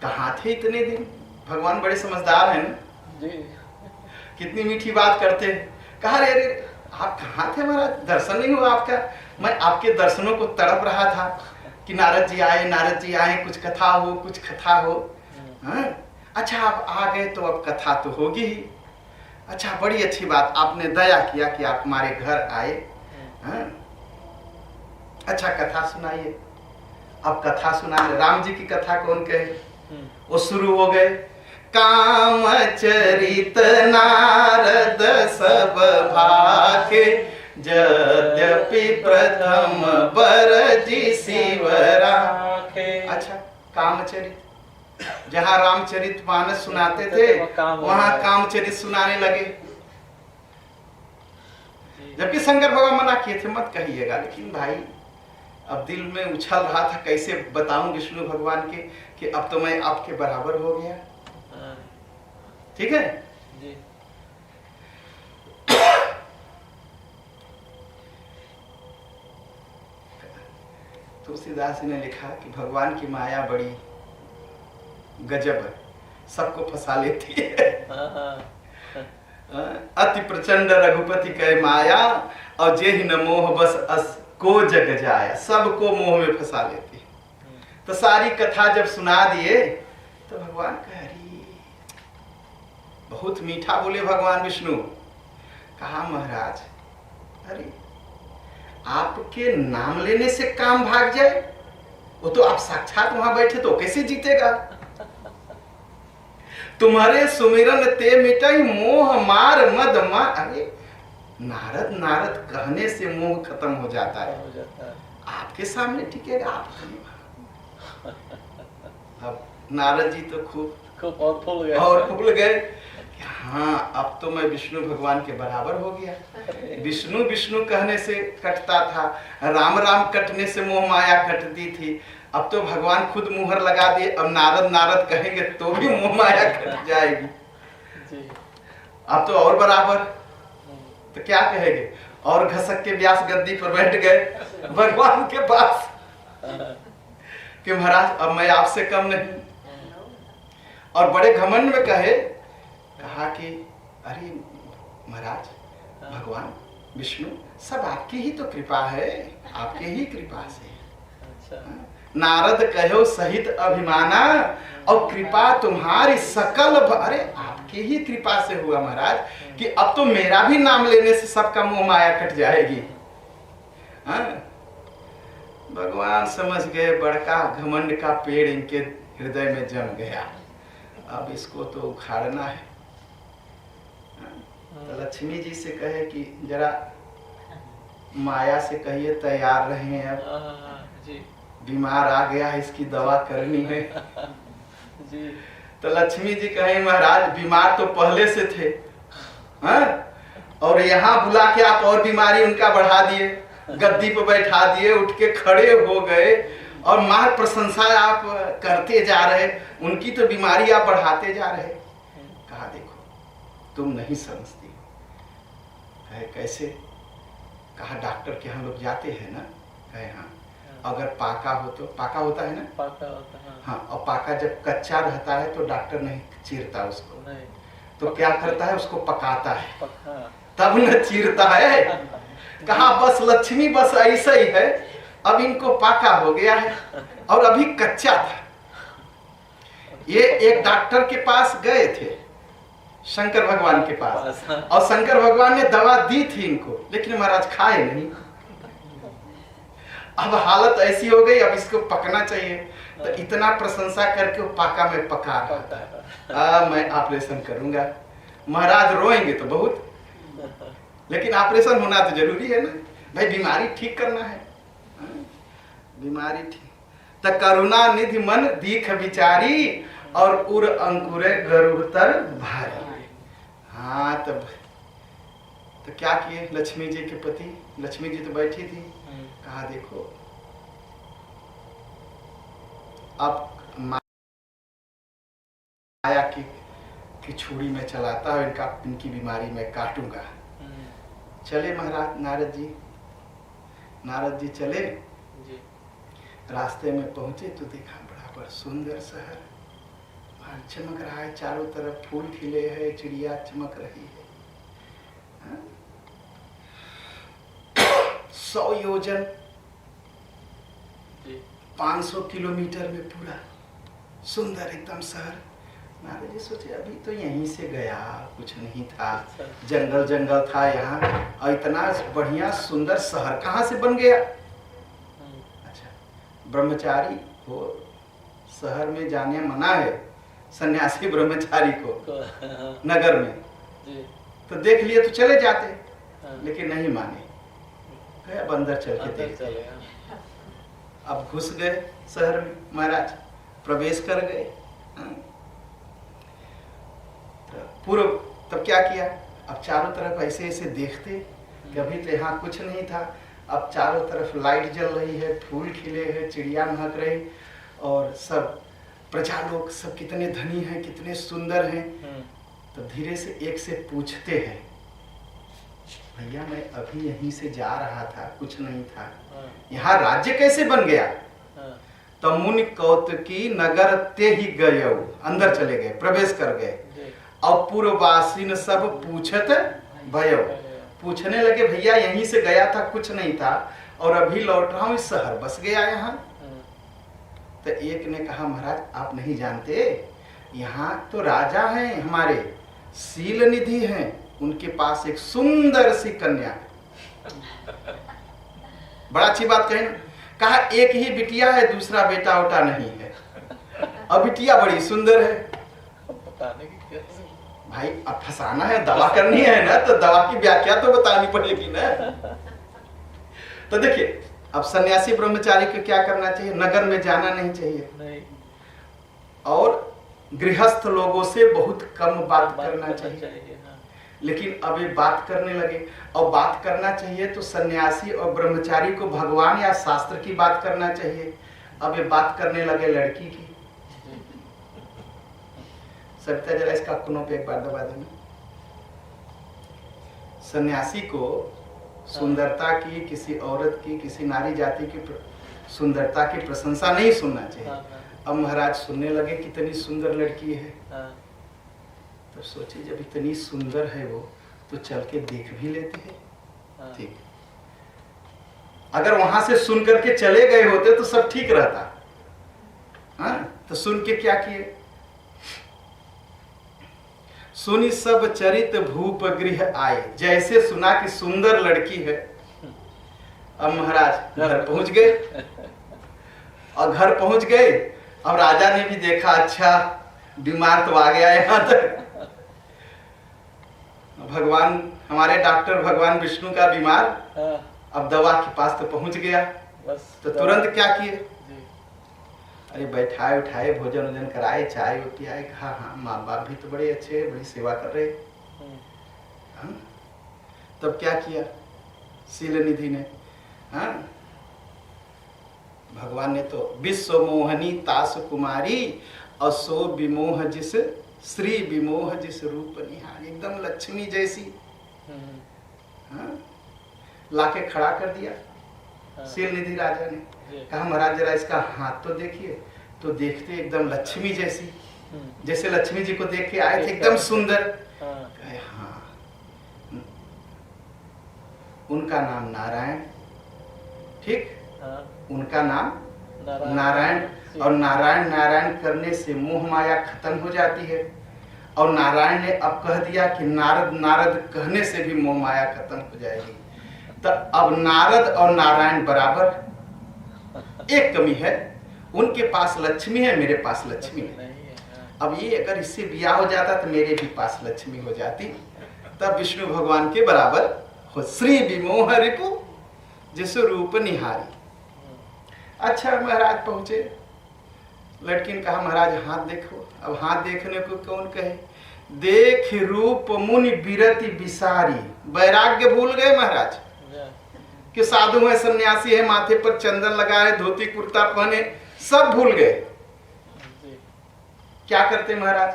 कहाँ थे इतने दिन। भगवान बड़े समझदार हैं ना जी। कितनी मीठी बात करते हैं। कहा रे आप कहाँ थे महाराज, दर्शन नहीं हुआ आपका। मैं आपके दर्शनों को तड़प रहा था कि नारद जी आए, कुछ कथा हो, कुछ कथा हो। हाँ? अच्छा आप आ गए तो अब कथा तो होगी ही। अच्छा बड़ी अच्छी बात, आपने दया किया कि आप हमारे घर आए। हाँ? अच्छा कथा सुनाइए। अब कथा सुना, राम जी की कथा कौन कहे। वो शुरू हो गए। काम चरित नारद सब भाके, यद्यपि प्रथम बरजी शिवरा। अच्छा कामचरित, जहाँ रामचरित मानस सुनाते थे वहाँ कामचरित सुनाने लगे। जबकि शंकर भगवान मना किए थे मत कहिएगा, लेकिन भाई अब दिल में उछल रहा था कैसे बताऊं विष्णु भगवान के कि अब तो मैं आपके बराबर हो गया। ठीक है जी। तुलसीदास ने लिखा कि भगवान की माया बड़ी गजब है, सबको फंसा लेती है। अति प्रचंड रघुपति कह माया, और जे ही न मोह बस अस को जग जाया। सबको मोह में फंसा लेती है। तो सारी कथा जब सुना दिए तो भगवान कह रही, बहुत मीठा बोले भगवान विष्णु। कहा महाराज अरे आपके नाम लेने से काम भाग जाए, वो तो आप साक्षात वहां बैठे तो कैसे जीतेगा। तुम्हारे सुमिरन ते मिटाई मोह मार मद मार। अरे नारद नारद कहने से मोह खत्म हो जाता है, आपके सामने टिकेगा आप। अब नारद जी तो खूब और फूल गए कि हाँ अब तो मैं विष्णु भगवान के बराबर हो गया। विष्णु विष्णु कहने से कटता था, राम राम कटने से मोह माया कटती थी। अब तो भगवान खुद मुहर लगा दिए, अब नारद नारद कहेंगे तो भी मोह माया कट जाएगी। अब तो और बराबर, तो क्या कहेंगे। और घसक के व्यास गद्दी पर बैठ गए भगवान के पास कि महाराज अब मैं आपसे कम नहीं। और बड़े घमंड में कहा कि अरे महाराज भगवान विष्णु सब आपकी ही तो कृपा है, आपके ही कृपा से। अच्छा। नारद कहो सहित अभिमाना, और कृपा तुम्हारी सकल अरे आपकी ही कृपा से हुआ महाराज कि अब तो मेरा भी नाम लेने से सबका मोह माया कट जाएगी। हाँ? भगवान समझ गए बड़का घमंड का पेड़ इनके हृदय में जम गया, अब इसको तो उखाड़ना है। तो लक्ष्मी जी से कहे कि जरा माया से कहिए तैयार रहे, अब बीमार आ गया है इसकी दवा करनी है। जी। तो लक्ष्मी जी कहे महाराज बीमार तो पहले से थे, हाँ? और यहाँ बुला के आप और बीमारी उनका बढ़ा दिए, गद्दी पर बैठा दिए, उठ के खड़े हो गए और मां प्रशंसा आप करते जा रहे, उनकी तो बीमारी आप बढ़ाते जा रहे। कहा देखो तुम नहीं समझती। कहे कैसे। कहा डॉक्टर के हम लोग जाते हैं ना। कहे हाँ। अगर पाका हो तो, पाका होता है ना, पाका होता है हाँ। और पाका जब कच्चा रहता है तो डॉक्टर नहीं चीरता उसको नहीं। तो क्या करता है उसको पकाता है तब न चीरता है। कहा बस लक्ष्मी बस ऐसा ही है, अब इनको पाका हो गया है और अभी कच्चा था। ये एक डॉक्टर के पास गए थे, शंकर भगवान के पास, और शंकर भगवान ने दवा दी थी इनको, लेकिन महाराज खाए नहीं। अब हालत ऐसी हो गई अब इसको पकना चाहिए, तो इतना प्रशंसा करके वो पाका में पका रहा। मैं ऑपरेशन करूंगा। महाराज रोएंगे तो बहुत, लेकिन ऑपरेशन होना तो जरूरी है ना भाई, बीमारी ठीक करना है। बीमारी ठीक तो करुणा निधि मन दीख विचारी, और उर अंकुरे गरुड़ तर भारी। हाँ तब तो क्या किए लक्ष्मी जी के पति, लक्ष्मी जी तो बैठी थी, कहा देखो अब माया की छुरी में चलाता है, इनकी बीमारी में काटूंगा। चले महाराज नारद जी चले जी। रास्ते में पहुंचे तो देखा बड़ा सुंदर शहर, चमक रहा है, चारों तरफ फूल खिले हैं, चिड़िया चमक रही है। 100 योजन 500 किलोमीटर में पूरा सुंदर एकदम शहर। नारद जी सोचे अभी तो यहीं से गया, कुछ नहीं था, जंगल जंगल था यहाँ, और इतना बढ़िया सुंदर शहर कहाँ से बन गया। अच्छा, ब्रह्मचारी को शहर में जाने मना है, सन्यासी ब्रह्मचारी को नगर में, तो देख लिए तो चले जाते, लेकिन नहीं माने, अब अंदर चल के देखते। अब घुस गए शहर में, महाराज प्रवेश कर गए। पूर्व तब क्या किया, अब चारों तरफ ऐसे ऐसे देखते कि अभी तो यहाँ कुछ नहीं था, अब चारों तरफ लाइट जल रही है, फूल खिले हैं, चिड़िया महक रही, और सब प्रजा लोग सब कितने धनी हैं, कितने सुंदर हैं। तो धीरे से एक से पूछते हैं, भैया मैं अभी यहीं से जा रहा था, कुछ नहीं था, यहाँ राज्य कैसे बन गया। तो मुनि कौतुकी नगर ते ही गए, अंदर चले गए, प्रवेश कर गए, और पूर्ववासीन सब पूछत भयो, पूछने लगे भैया यहीं से गया था, कुछ नहीं था, और अभी लौट रहा हूँ, इस शहर बस गया यहाँ। तो एक ने कहा महाराज आप नहीं जानते, यहाँ तो राजा हैं हमारे, शील निधि हैं, उनके पास एक सुंदर सी कन्या, बड़ा अच्छी बात कही ना, कहा एक ही बिटिया है, दूसरा बेटा उटा नहीं है, और बिटिया बड़ी सुंदर है। भाई अब फंसाना है, दवा करनी है ना, तो दवा की व्याख्या तो बतानी पड़ेगी ना। तो देखिए अब सन्यासी ब्रह्मचारी को क्या करना चाहिए, नगर में जाना नहीं चाहिए नहीं। और गृहस्थ लोगों से बहुत कम बात करना चाहिए। लेकिन अब ये बात करने लगे, और बात करना चाहिए तो सन्यासी और ब्रह्मचारी को भगवान या शास्त्र की बात करना चाहिए। अब ये बात करने लगे लड़की की। सत्या जरा इसका कुनों पे एक बार दबा देना। सन्यासी को सुंदरता की, किसी औरत की, किसी नारी जाति की सुंदरता की प्रशंसा नहीं सुनना चाहिए। अब महाराज सुनने लगे कितनी सुंदर लड़की है, तो सोचे जब इतनी सुंदर है वो, तो चल के देख भी लेते हैं। ठीक, अगर वहां से सुन करके चले गए होते तो सब ठीक रहता। तो सुन के क्या किए, सुनी सब चरित भूप गृह आए, जैसे सुना कि सुंदर लड़की है। अब महाराज घर पहुंच गए, और घर पहुंच गए, अब राजा ने भी देखा अच्छा बीमार तो आ गया यहाँ तक, भगवान हमारे डॉक्टर भगवान विष्णु का बीमार, अब दवा के पास तो पहुंच गया। तो तुरंत क्या किए, अरे बैठाए उठाए, भोजन वोजन कराए, चाय पियाए, कहा हाँ माँ बाप भी तो बड़े अच्छे, बड़ी सेवा कर रहे। तब क्या किया शील निधि ने, भगवान ने तो विश्व मोहनी तास कुमारी, असो विमोह जिस श्री विमोह जिस रूप निहारी, एकदम लक्ष्मी जैसी लाके खड़ा कर दिया शील निधि राजा ने। कहा महाराज जरा इसका हाथ तो देखिए, तो देखते एकदम लक्ष्मी जैसी, जैसे लक्ष्मी जी को देख के आए थे, एकदम सुंदर। कहे हाँ, उनका नाम नारायण, ठीक, उनका नाम नारायण, और नारायण नारायण करने से मोह माया खत्म हो जाती है। और नारायण ने अब कह दिया कि नारद नारद कहने से भी मोह माया खत्म हो जाएगी। तो अब नारद और नारायण बराबर, एक कमी है, उनके पास लक्ष्मी है, मेरे पास लक्ष्मी है। अब ये अगर इससे ब्याह हो जाता तो मेरे भी पास लक्ष्मी हो जाती, तब विष्णु भगवान के बराबर हो। श्री विमोह रिपु जिस रूप निहारी। अच्छा महाराज पहुंचे, लड़की ने कहा महाराज हाथ देखो। अब हाथ देखने को कौन कहे, देख रूप मुनि बिरति बिसारी, वैराग्य भूल गए महाराज कि साधु है, सन्यासी है, माथे पर चंदन लगाए, धोती कुर्ता पहने, सब भूल गए। क्या करते महाराज?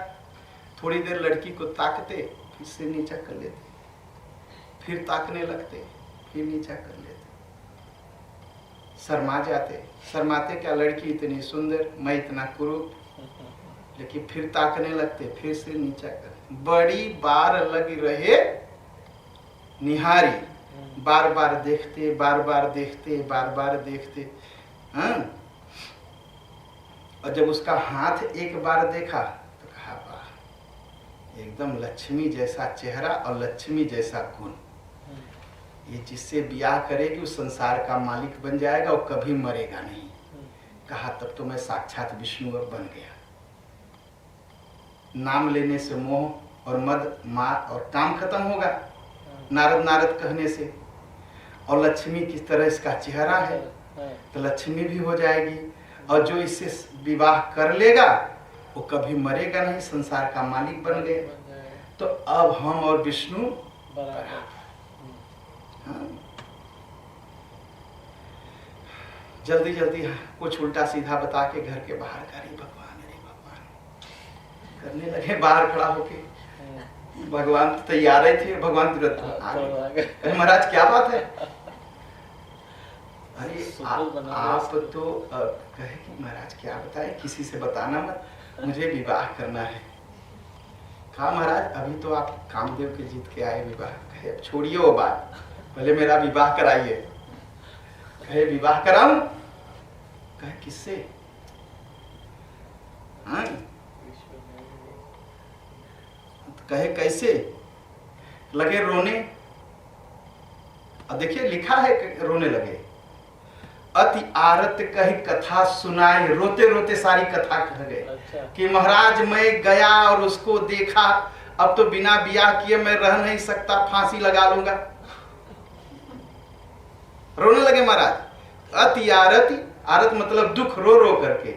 थोड़ी देर लड़की को ताकते, फिर से नीचा कर लेते, फिर ताकने लगते, फिर नीचा कर लेते, शर्मा जाते। शर्माते क्या, लड़की इतनी सुंदर, मैं इतना कुरूप, लेकिन फिर ताकने लगते, फिर से नीचा कर। बड़ी बार लगी रहे निहारी, बार बार देखते, बार बार देखते, बार बार देखते। हाँ, और जब उसका हाथ एक बार देखा तो कहा वाह, एकदम लक्ष्मी जैसा चेहरा और लक्ष्मी जैसा गुण, ये जिससे ब्याह करेगी उस संसार का मालिक बन जाएगा और कभी मरेगा नहीं। कहा तब तो मैं साक्षात विष्णु और बन गया। नाम लेने से मोह और मद मार और काम खत्म होगा, नारद नारद कहने से। और लक्ष्मी किस तरह इसका चेहरा है तो लक्ष्मी भी हो जाएगी, और जो इससे विवाह कर लेगा वो कभी मरेगा नहीं, संसार का मालिक बन गए। तो अब हम और विष्णु बराबर। हाँ। जल्दी जल्दी कुछ उल्टा सीधा बता के घर के बाहर का, अरे भगवान करने लगे बाहर खड़ा होके। भगवान तो तैयार ही थे, भगवान तुरंत अरे महाराज क्या बात है? अरे आप तो कहे कि महाराज क्या बताए, किसी से बताना मत, मुझे विवाह करना है। कहा महाराज अभी तो आप कामदेव के जीत के आए, विवाह। कहे अब छोड़िए वो बात, पहले मेरा विवाह कराइए। कहे विवाह कराऊं? कहे किससे? हाँ, कहे कैसे? लगे रोने। और देखिए लिखा है रोने लगे। अति आरत कही कथा सुनाई, रोते रोते सारी कथा कह गए। अच्छा। कि महाराज मैं गया और उसको देखा, अब तो बिना ब्याह किए मैं रह नहीं सकता, फांसी लगा लूंगा। रोने लगे महाराज। अति आरती, आरत मतलब दुख, रो रो करके।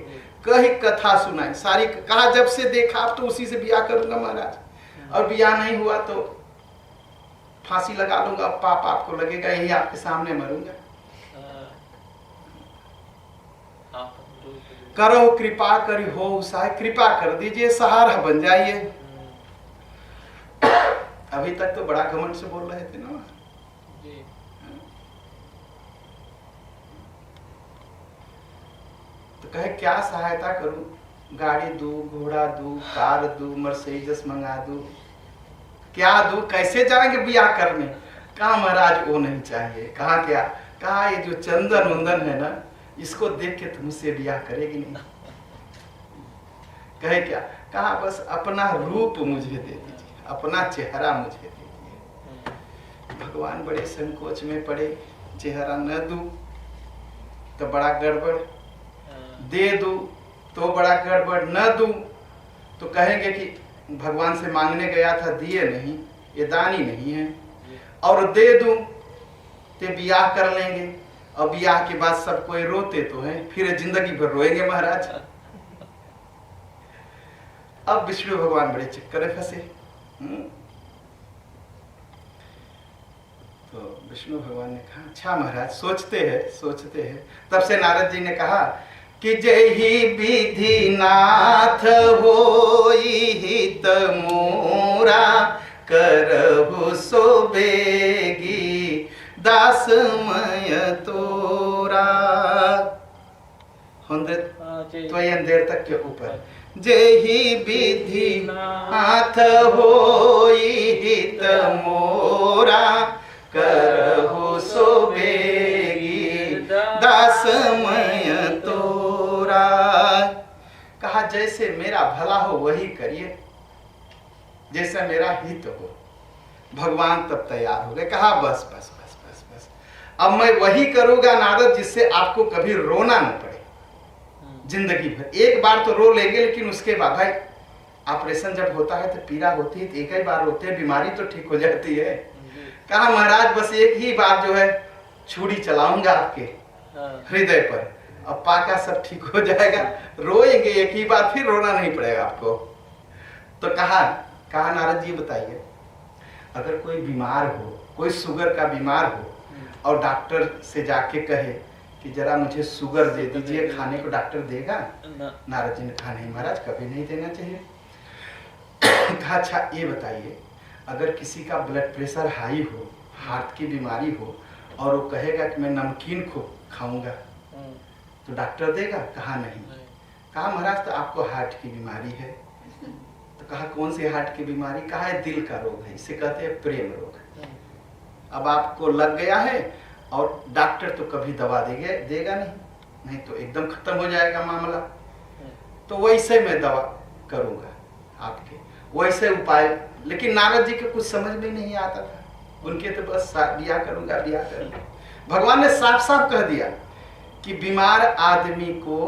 कही कथा सुनाई, सारी कहा जब से देखा अब तो उसी से ब्याह करूंगा महाराज, और ब्याह नहीं हुआ तो फांसी लगा लूंगा, पाप आपको लगेगा, यही आपके सामने मरूंगा। करो कृपा करी हो सहाय, कृपा कर दीजिए, सहारा बन जाइए। अभी तक तो बड़ा घमंड से बोल रहे थे ना जी। तो कहे क्या सहायता करूं? गाड़ी दूं, घोड़ा दूं, कार दूं, मर्सिडीज मंगा दूं, क्या दूं? कैसे जाएंगे ब्याह करने? कहा महाराज वो नहीं चाहिए। कहा क्या? कहा ये जो चंदन वंदन है ना, इसको देख के तुमसे ब्याह करेगी नहीं। कहे क्या? कहा बस अपना रूप मुझे दे दीजिए, अपना चेहरा मुझे दे दीजिए। भगवान बड़े संकोच में पड़े, चेहरा न दूं तो बड़ा गड़बड़, दे दूं तो बड़ा गड़बड़, न दूं तो कहेंगे कि भगवान से मांगने गया था दिए नहीं, ये दानी नहीं है, और दे दूं तो ब्याह कर लेंगे, और ब्याह के बाद सब कोई रोते तो हैं, फिर जिंदगी भर रोएंगे महाराज। अब विष्णु भगवान बड़े चक्कर में फंसे। तो विष्णु भगवान ने कहा अच्छा महाराज सोचते हैं। तब से नारद जी ने कहा कि जय ही विधि नाथ होई हित मोरा, करहु सो बेगी दासमय तोरा। 100 तक के ऊपर जय ही विधि नाथ होई हित मोरा, करहु सो बेगी दासमय तोरा। कहा जैसे मेरा भला हो वही करिए, जैसा मेरा हित हो। भगवान तब तैयार हो गए। कहा बस बस बस बस बस, अब मैं वही करूंगा नारद जिससे आपको कभी रोना न पड़े जिंदगी भर। एक बार तो रो लेंगे, लेकिन उसके बाद भाई ऑपरेशन जब होता है तो पीड़ा होती है, तो एक ही बार होते हैं, बीमारी तो ठीक हो जाती है। कहा महाराज बस एक ही बार जो है छुरी चलाऊंगा आपके हृदय पर, अब पाका सब ठीक हो जाएगा, रोएंगे एक ही बार, फिर रोना नहीं पड़ेगा आपको। तो कहा कहा नारद जी बताइए, अगर कोई बीमार हो, कोई शुगर का बीमार हो और डॉक्टर से जाके कहे कि जरा मुझे शुगर दे दीजिए खाने को, डॉक्टर देगा? नारद जी ने कहा नहीं महाराज, कभी नहीं देना चाहिए। कहा अच्छा ये बताइए, अगर किसी का ब्लड प्रेशर हाई हो, हार्ट की बीमारी हो और वो कहेगा कि मैं नमकीन को खाऊंगा तो डॉक्टर देगा? कहा नहीं। कहा महाराज तो आपको हार्ट की बीमारी है। तो कहा कौन सी हार्ट की बीमारी? कहा है दिल का रोग है, इसे कहते हैं प्रेम रोग। अब आपको लग गया है और डॉक्टर तो कभी दवा देगा नहीं तो एकदम खत्म हो जाएगा मामला। तो वैसे मैं दवा करूंगा आपके, वैसे उपाय। लेकिन नारद जी को कुछ समझ में नहीं आता था, उनके तो बस ब्याह करूंगा। भगवान ने साफ साफ कह दिया कि बीमार आदमी को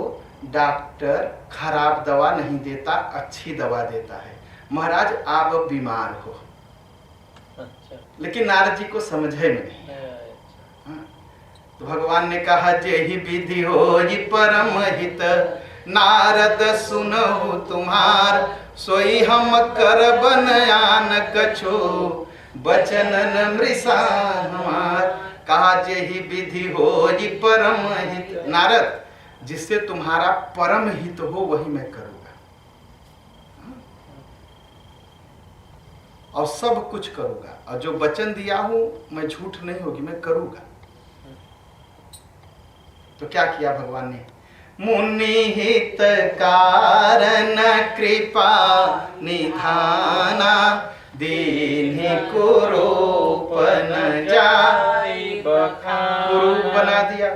डॉक्टर खराब दवा नहीं देता, अच्छी दवा देता है। महाराज आप बीमार हो। अच्छा। लेकिन नारद जी को समझे में नहीं। हाँ। तो भगवान ने कहा जेहि विधि हो जी परम हित, नारद सुनहु तुम्हार, सोई हम कर बनयान कछो, बचनन मृषा हमार। कहा जेहि विधि हो जी परम हित, नारद जिससे तुम्हारा परम हित हो वही मैं करूंगा, और सब कुछ करूंगा, और जो वचन दिया हूं मैं झूठ नहीं होगी, मैं करूंगा। तो क्या किया भगवान ने? मुनि हित कारण कृपा निधाना, दीन्हि कुरूप न जाई बखाना। कुरूप बना दिया।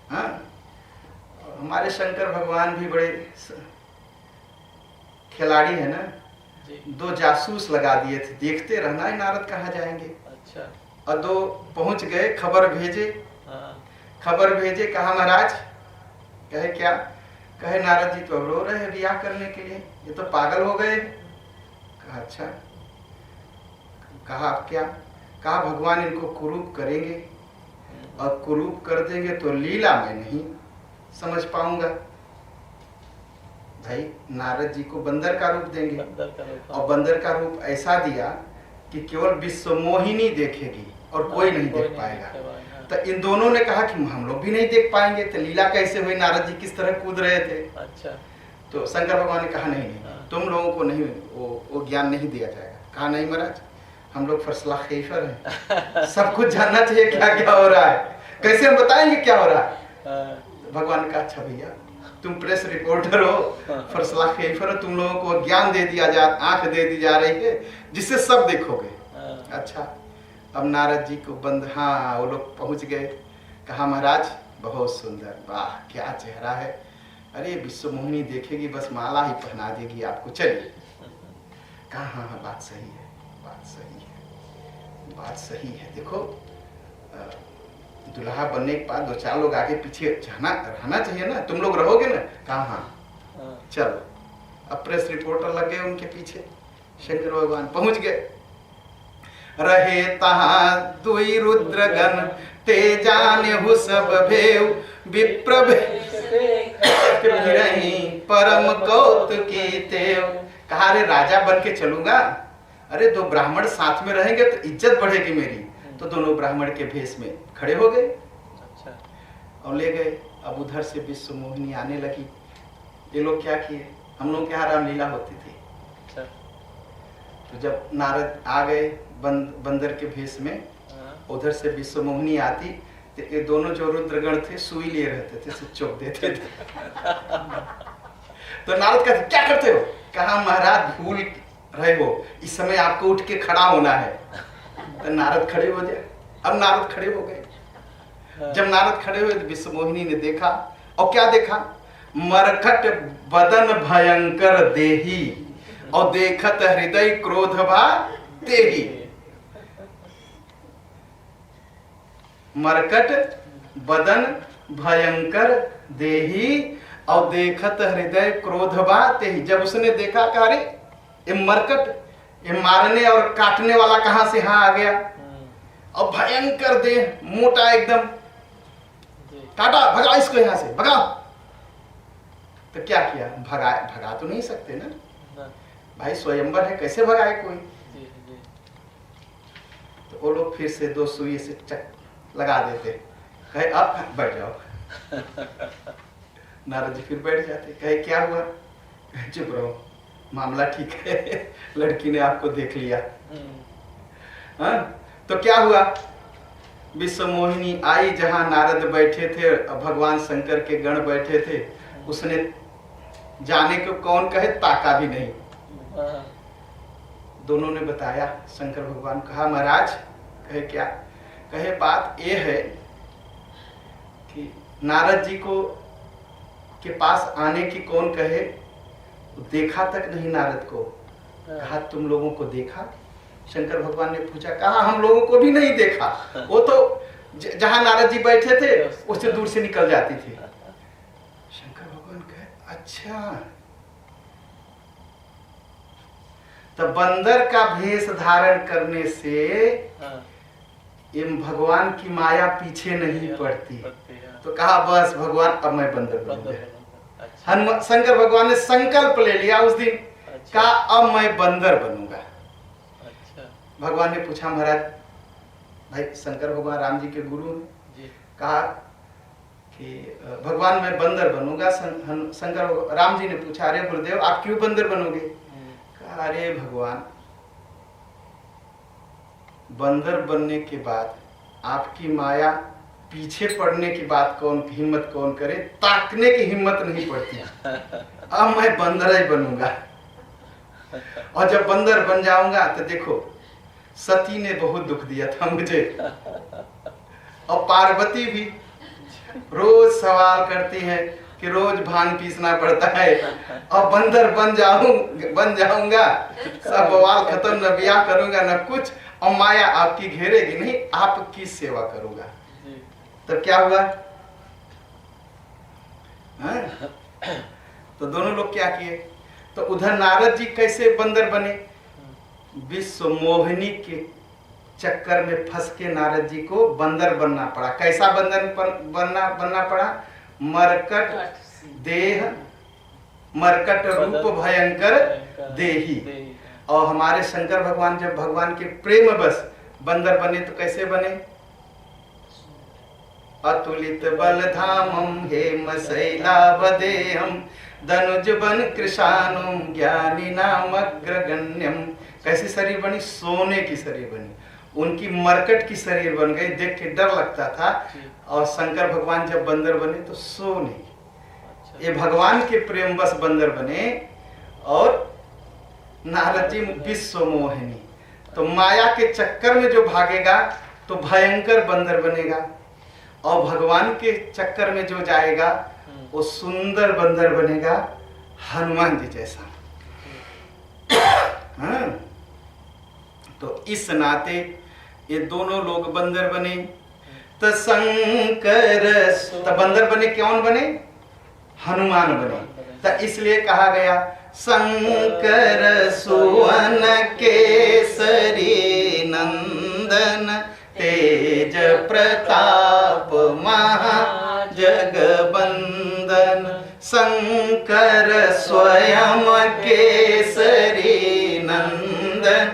हाँ, हमारे शंकर भगवान भी बड़े खिलाड़ी है ना। 2 जासूस लगा दिए थे, देखते रहना है नारद कहाँ जाएंगे। अच्छा। और 2 पहुंच गए, खबर भेजे। खबर भेजे, कहा महाराज? कहे क्या? कहे नारद जी तो अब रो रहे हैं ब्याह करने के लिए, ये तो पागल हो गए। कहा अच्छा। कहा आप क्या? कहा भगवान इनको कुरूप करेंगे, और कुरूप कर देंगे तो लीला में नहीं समझ पाऊंगा। भाई नारद जी को बंदर का रूप देंगे, और बंदर का रूप ऐसा दिया कि केवल विश्व मोहिनी देखेगी और कोई नहीं देख पाएगा। तो इन दोनों ने कहा कि हम लोग भी नहीं देख पाएंगे, तो लीला कैसे हुई? नारद जी किस तरह कूद रहे थे। अच्छा। तो शंकर भगवान ने कहा नहीं, तुम लोगों को नहीं वो ज्ञान नहीं दिया जाएगा। कहा नहीं महाराज, हम लोग फर्स्ट खेफर हैं, सब कुछ जानना चाहिए क्या क्या हो रहा है, कैसे हम बताएंगे क्या हो रहा है। भगवान ने कहा अच्छा भैया तुम प्रेस रिपोर्टर हो, फर्स्ट खेफर हो, तुम लोगों को ज्ञान दे दिया जा, आंख दे दी जा रही है जिससे सब देखोगे। अच्छा। अब नारद जी को बंद, हाँ वो लोग पहुंच गए। कहा महाराज बहुत सुंदर, वाह क्या चेहरा है, अरे विश्व मोहिनी देखेगी बस माला ही पहना देगी आपको, चलिए। कहा हाँ हाँ बात सही है, बात सही है, बात सही है। देखो दुल्हा बनने के बाद 2-4 लोग आगे पीछे रहना चाहिए ना, तुम लोग रहोगे ना। कहा हाँ चलो। अब प्रेस रिपोर्टर लग गए उनके पीछे। शंकर भगवान पहुंच गए। रहे तहाँ 2 रुद्रगण, ते जाने हु सब भेव, विप्र परम कौतुकी तेव। कहा रे राजा बन के चलूंगा, अरे 2 ब्राह्मण साथ में रहेंगे तो इज्जत बढ़ेगी मेरी। तो दोनों ब्राह्मण के भेष में खड़े हो गए। अच्छा। और ले गए। अब उधर से विश्व मोहिनी आने लगी। ये लोग क्या किए, हम लोग के यहाँ रामलीला होती थी। अच्छा। तो जब नारद आ गए बंदर के भेष में, उधर से विश्व मोहिनी आती, तो ये दोनों जो रुद्रगण थे सुई लिए रहते थे, चुप देते थे। तो नारद कहते क्या करते हो? कहा महाराज भूल रहे हो, इस समय आपको उठ के खड़ा होना है। तो नारद खड़े हो जाए। अब नारद खड़े हो गए। जब नारद खड़े हुए तो विश्व मोहिनी ने देखा, और क्या देखा? मरकट बदन भयंकर देही, और देखत हृदय क्रोध भा तेही। मरकट बदन भयंकर देही, और देखत हृदय क्रोध बा तेही। जब उसने देखा कि अरे ये मरकट, ये मारने और काटने वाला कहां से यहाँ आ गया, और भयंकर देह, मोटा एकदम, काटा, भगा इसको यहाँ से, भगा। तो क्या किया? भगा तो नहीं सकते ना। भाई स्वयंवर है, कैसे भगाए कोई। जी जी। तो वो लोग फिर से 2 सुई से चक लगा देते, कहे अब बैठ जाओ। नारद जी फिर बैठ जाते, कहे क्या हुआ, कहे चुप रहो, मामला ठीक है, लड़की ने आपको देख लिया। हाँ, तो क्या हुआ, विश्व मोहिनी आई जहां नारद बैठे थे, भगवान शंकर के गण बैठे थे, उसने जाने को कौन कहे ताका भी नहीं। दोनों ने बताया, शंकर भगवान कहा महाराज, कहे क्या, कहे बात ये है कि नारद जी को के पास आने की कौन कहे, देखा तक नहीं नारद को। कहा तुम लोगों को देखा, शंकर भगवान ने पूछा, कहा हम लोगों को भी नहीं देखा, वो तो जहां नारद जी बैठे थे उससे दूर से निकल जाती थी। शंकर भगवान कहे अच्छा, तो बंदर का भेष धारण करने से ये भगवान की माया पीछे नहीं पड़ती। तो कहा बस भगवान अब मैं बंदर बनूंगा। हनुमान शंकर भगवान ने संकल्प ले लिया उस दिन, कहा अब मैं बंदर बनूंगा। भगवान ने पूछा महाराज, भाई शंकर भगवान राम जी के गुरु हैं, कहा कि भगवान मैं बंदर बनूंगा। शंकर राम जी ने पूछा, अरे गुरुदेव आप क्यों बंदर बनोगे। कहा अरे भगवान, बंदर बनने के बाद आपकी माया पीछे पड़ने की बात कौन, हिम्मत कौन करे, ताकने की हिम्मत नहीं पड़ती। अब मैं बंदर ही बनूंगा, और जब बंदर बन जाऊंगा तो देखो सती ने बहुत दुख दिया था मुझे, और पार्वती भी रोज सवाल करती है कि रोज भांग पीसना पड़ता है, और बंदर बन जाऊंगा सब बवाल खत्म, न ब्याह करूंगा न कुछ, और माया आपकी घेरेगी नहीं, आपकी सेवा करूंगा। तो क्या हुआ, तो दोनों लोग क्या किए, तो उधर नारद जी कैसे बंदर बने, विश्व मोहिनी के चक्कर में फंस के नारद जी को बंदर बनना पड़ा। कैसा बंदर बनना पड़ा, मरकट देह, मरकट रूप भयंकर देही। और हमारे शंकर भगवान जब भगवान के प्रेम बस बंदर बने तो कैसे बने, अतुलित बल धामम हेम शैलावदेहम धनुज बन कृशानुम ज्ञानी नाम अग्रगण्यम। कैसी शरीर बनी, सोने की शरीर बनी, उनकी मरकट की शरीर बन गई, देख के डर लगता था। और शंकर भगवान जब बंदर बने तो सोने, ये भगवान के प्रेम बस बंदर बने। और नारद जी विश्व मोहिनी, तो माया के चक्कर में जो भागेगा तो भयंकर बंदर बनेगा, और भगवान के चक्कर में जो जाएगा वो सुंदर बंदर बनेगा, हनुमान जी जैसा। हाँ? तो इस नाते ये दोनों लोग बंदर बने। तो शंकर तो बंदर बने, कौन बने, हनुमान बने। तो इसलिए कहा गया शंकर सुवन केसरी नंदन तेज प्रताप महा जगबंदन। शंकर स्वयं केसरी नंदन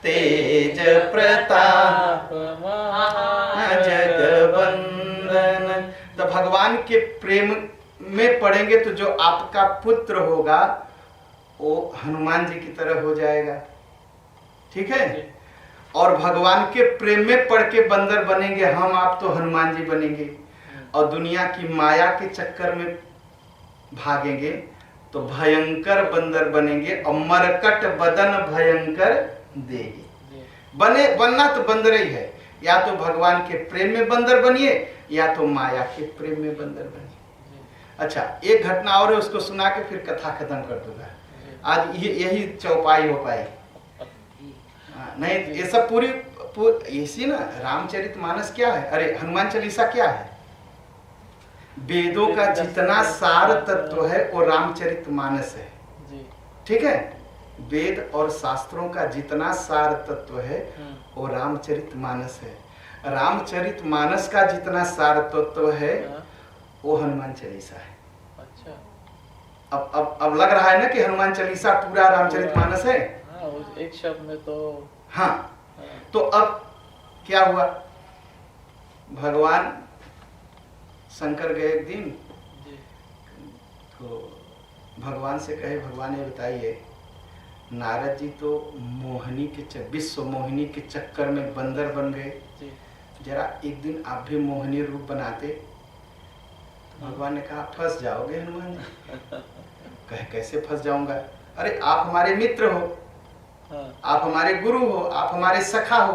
तेज प्रताप जगबंदन। तो भगवान के प्रेम में पड़ेंगे तो जो आपका पुत्र होगा वो हनुमान जी की तरह हो जाएगा, ठीक है। और भगवान के प्रेम में पड़ के बंदर बनेंगे हम आप, तो हनुमान जी बनेंगे। और दुनिया की माया के चक्कर में भागेंगे तो भयंकर बंदर बनेंगे, और मरकट बदन भयंकर देही। बनना तो बंदर ही है, या तो भगवान के प्रेम में बंदर बनिए या तो माया के प्रेम में बंदर बनिए। अच्छा, एक घटना और है, उसको सुना के फिर कथा खत्म कर दूंगा। आज यही चौपाई हो पाई नहीं, ये सब पूरी इसी ना। रामचरितमानस क्या है, अरे हनुमान चालीसा क्या है, वेदों का जितना सार तत्व है वो रामचरितमानस है, ठीक है। वेद और शास्त्रों का जितना सार तत्व है वो रामचरितमानस है। रामचरितमानस का जितना सार तत्व है वो हनुमान चालीसा है। अच्छा। अब लग रहा है ना कि हनुमान चालीसा पूरा रामचरितमानस है। हाँ, उस एक शब्द में तो हाँ, तो अब क्या हुआ, भगवान शंकर गए एक दिन, जी तो भगवान से कहे, भगवान ये बताइए, नारद जी तो मोहिनी के विश्व मोहिनी के चक्कर में बंदर बन गए, जी जरा एक दिन आप भी मोहिनी रूप बनाते। तो भगवान ने कहा फंस जाओगे हनुमान जी। कहे कैसे फंस जाऊंगा, अरे आप हमारे मित्र हो, हाँ, आप हमारे गुरु हो, आप हमारे सखा हो,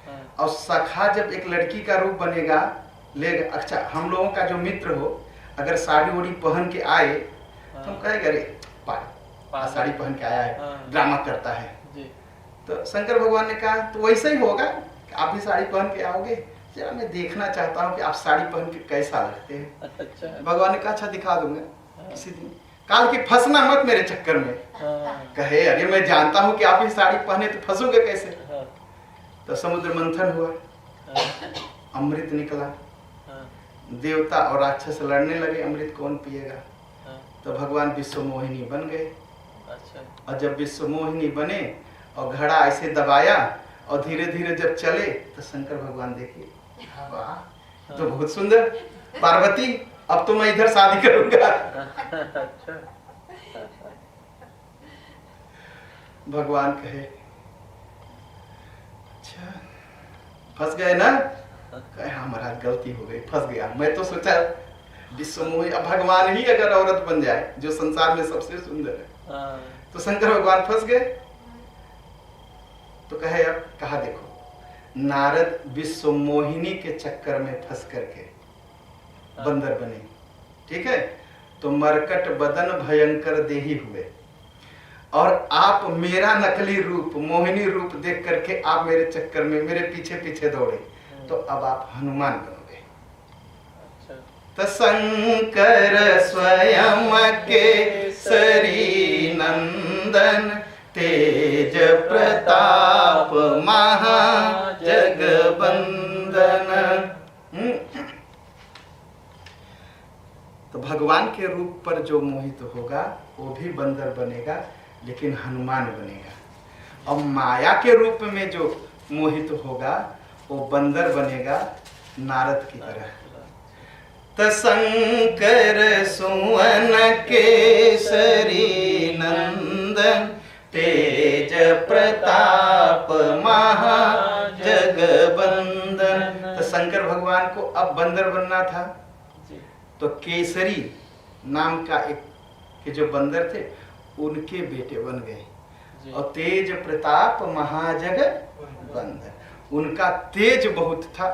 हाँ, और सखा जब एक लड़की का रूप बनेगा लेगा, अच्छा हम लोगों का जो मित्र हो अगर साड़ी ओड़ी पहन के आए तो हम कहेंगे अरे साड़ी पहन के आया है, हाँ। ड्रामा करता है। जी तो शंकर भगवान ने कहा तो वैसा ही होगा, आप भी साड़ी पहन के आओगे, जरा मैं देखना चाहता हूँ कि आप साड़ी पहन के कैसा लगते हैं। अच्छा, भगवान ने कहा अच्छा दिखा दूंगा किसी दिन, काल की फंसना मत मेरे चक्कर में। हाँ, कहे अरे मैं जानता हूँ कि आप ही साड़ी पहने तो फंसोगे कैसे। हाँ, तो समुद्र मंथन हुआ, हाँ, अमृत निकला, हाँ, देवता और राक्षस लड़ने लगे, अमृत कौन पिएगा। हाँ, तो भगवान विश्व मोहिनी बन गए, अच्छा, और जब विश्व मोहिनी बने और घड़ा ऐसे दबाया और धीरे धीरे जब चले तो शंकर भगवान देखिए, वाह तो बहुत सुंदर, पार्वती अब तो मैं इधर शादी करूंगा। अच्छा, भगवान कहे अच्छा फंस गए ना, कहे हाँ महाराज गलती हो गई, फंस गया, मैं तो सोचा विश्व मोहिनी, अब भगवान ही अगर औरत बन जाए जो संसार में सबसे सुंदर है, हाँ, तो शंकर भगवान फंस गए। तो कहे अब कहा देखो, नारद विश्व मोहिनी के चक्कर में फंस करके बंदर बने, ठीक है, तो मरकट बदन भयंकर देही हुए, और आप मेरा नकली रूप मोहिनी रूप देख करके आप मेरे चक्कर में मेरे पीछे पीछे दौड़े, तो अब आप हनुमान बनोगे। अच्छा, तो शंकर स्वयं केसरी नंदन, तेज प्रताप महा जगबंदन। तो भगवान के रूप पर जो मोहित होगा वो भी बंदर बनेगा, लेकिन हनुमान बनेगा। और माया के रूप में जो मोहित होगा वो बंदर बनेगा, नारद की तरह। त शंकर सुवन केसरी नंदन, तेज प्रताप महा जगबंदन। तो शंकर भगवान को अब बंदर बनना था, तो केसरी नाम का एक के जो बंदर थे उनके बेटे बन गए, और तेज प्रताप महाजग बंदन, उनका तेज बहुत था,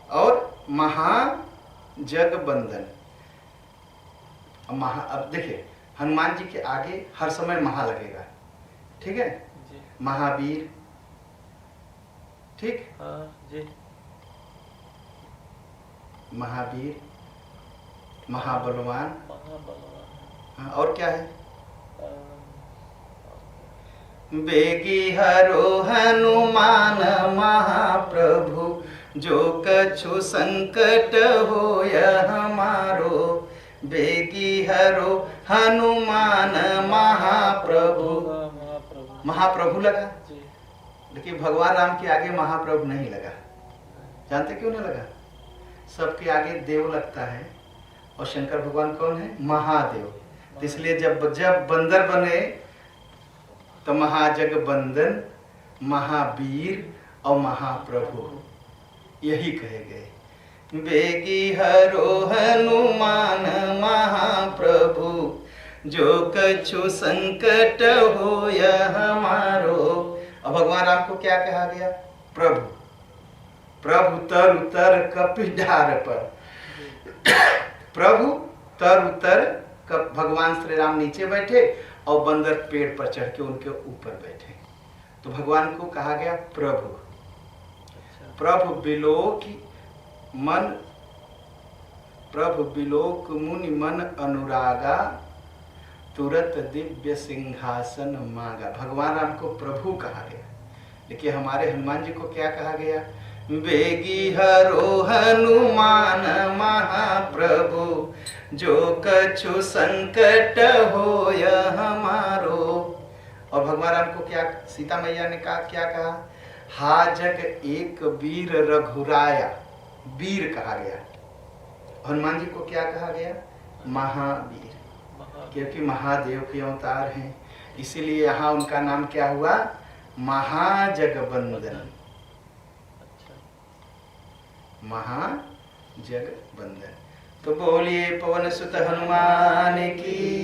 और महाजग बंदन। अब देखिए हनुमान जी के आगे हर समय महा लगेगा, ठीक है, महावीर, ठीक, जी, महावीर, महाबलवान, महाबलवान, और क्या है, बेगी हरो हनुमान महाप्रभु, जो कछु संकट होय हमारो, बेगी हरो हनुमान महाप्रभु। महाप्रभु लगा, लेकिन भगवान राम के आगे महाप्रभु नहीं लगा। जानते क्यों नहीं लगा? सबके आगे देव लगता है, और शंकर भगवान कौन है? महादेव। इसलिए जब बंदर बने तो महाजग बंदन, महावीर और महाप्रभु यही कहे गए। बेगी हरो हनुमान महाप्रभु, जो कछु संकट होय हमारो। अब भगवान राम को क्या कहा गया? प्रभु। प्रभु तर उतर कपि डार पर। प्रभु तर उतर कप, भगवान श्री राम नीचे बैठे और बंदर पेड़ पर चढ़ के उनके ऊपर बैठे, तो भगवान को कहा गया प्रभु। प्रभु बिलोक मन, प्रभु बिलोक मुनि मन अनुरागा, तुरत दिव्य सिंहासन मांगा। भगवान राम को प्रभु कहा गया, लेकिन हमारे हनुमान जी को क्या कहा गया? बेगी हरो हनुमान महाप्रभु, जो कछु संकट हो यह हमारो। और भगवान राम को क्या सीता मैया ने कहा, क्या कहा, हा जग एक वीर रघुराया, वीर कहा गया। हनुमान जी को क्या कहा गया, महावीर, क्योंकि महादेव के अवतार हैं, इसीलिए यहाँ उनका नाम क्या हुआ, महाजगबंदन। महाजगबंदन। तो बोलिए पवन सुत हनुमान की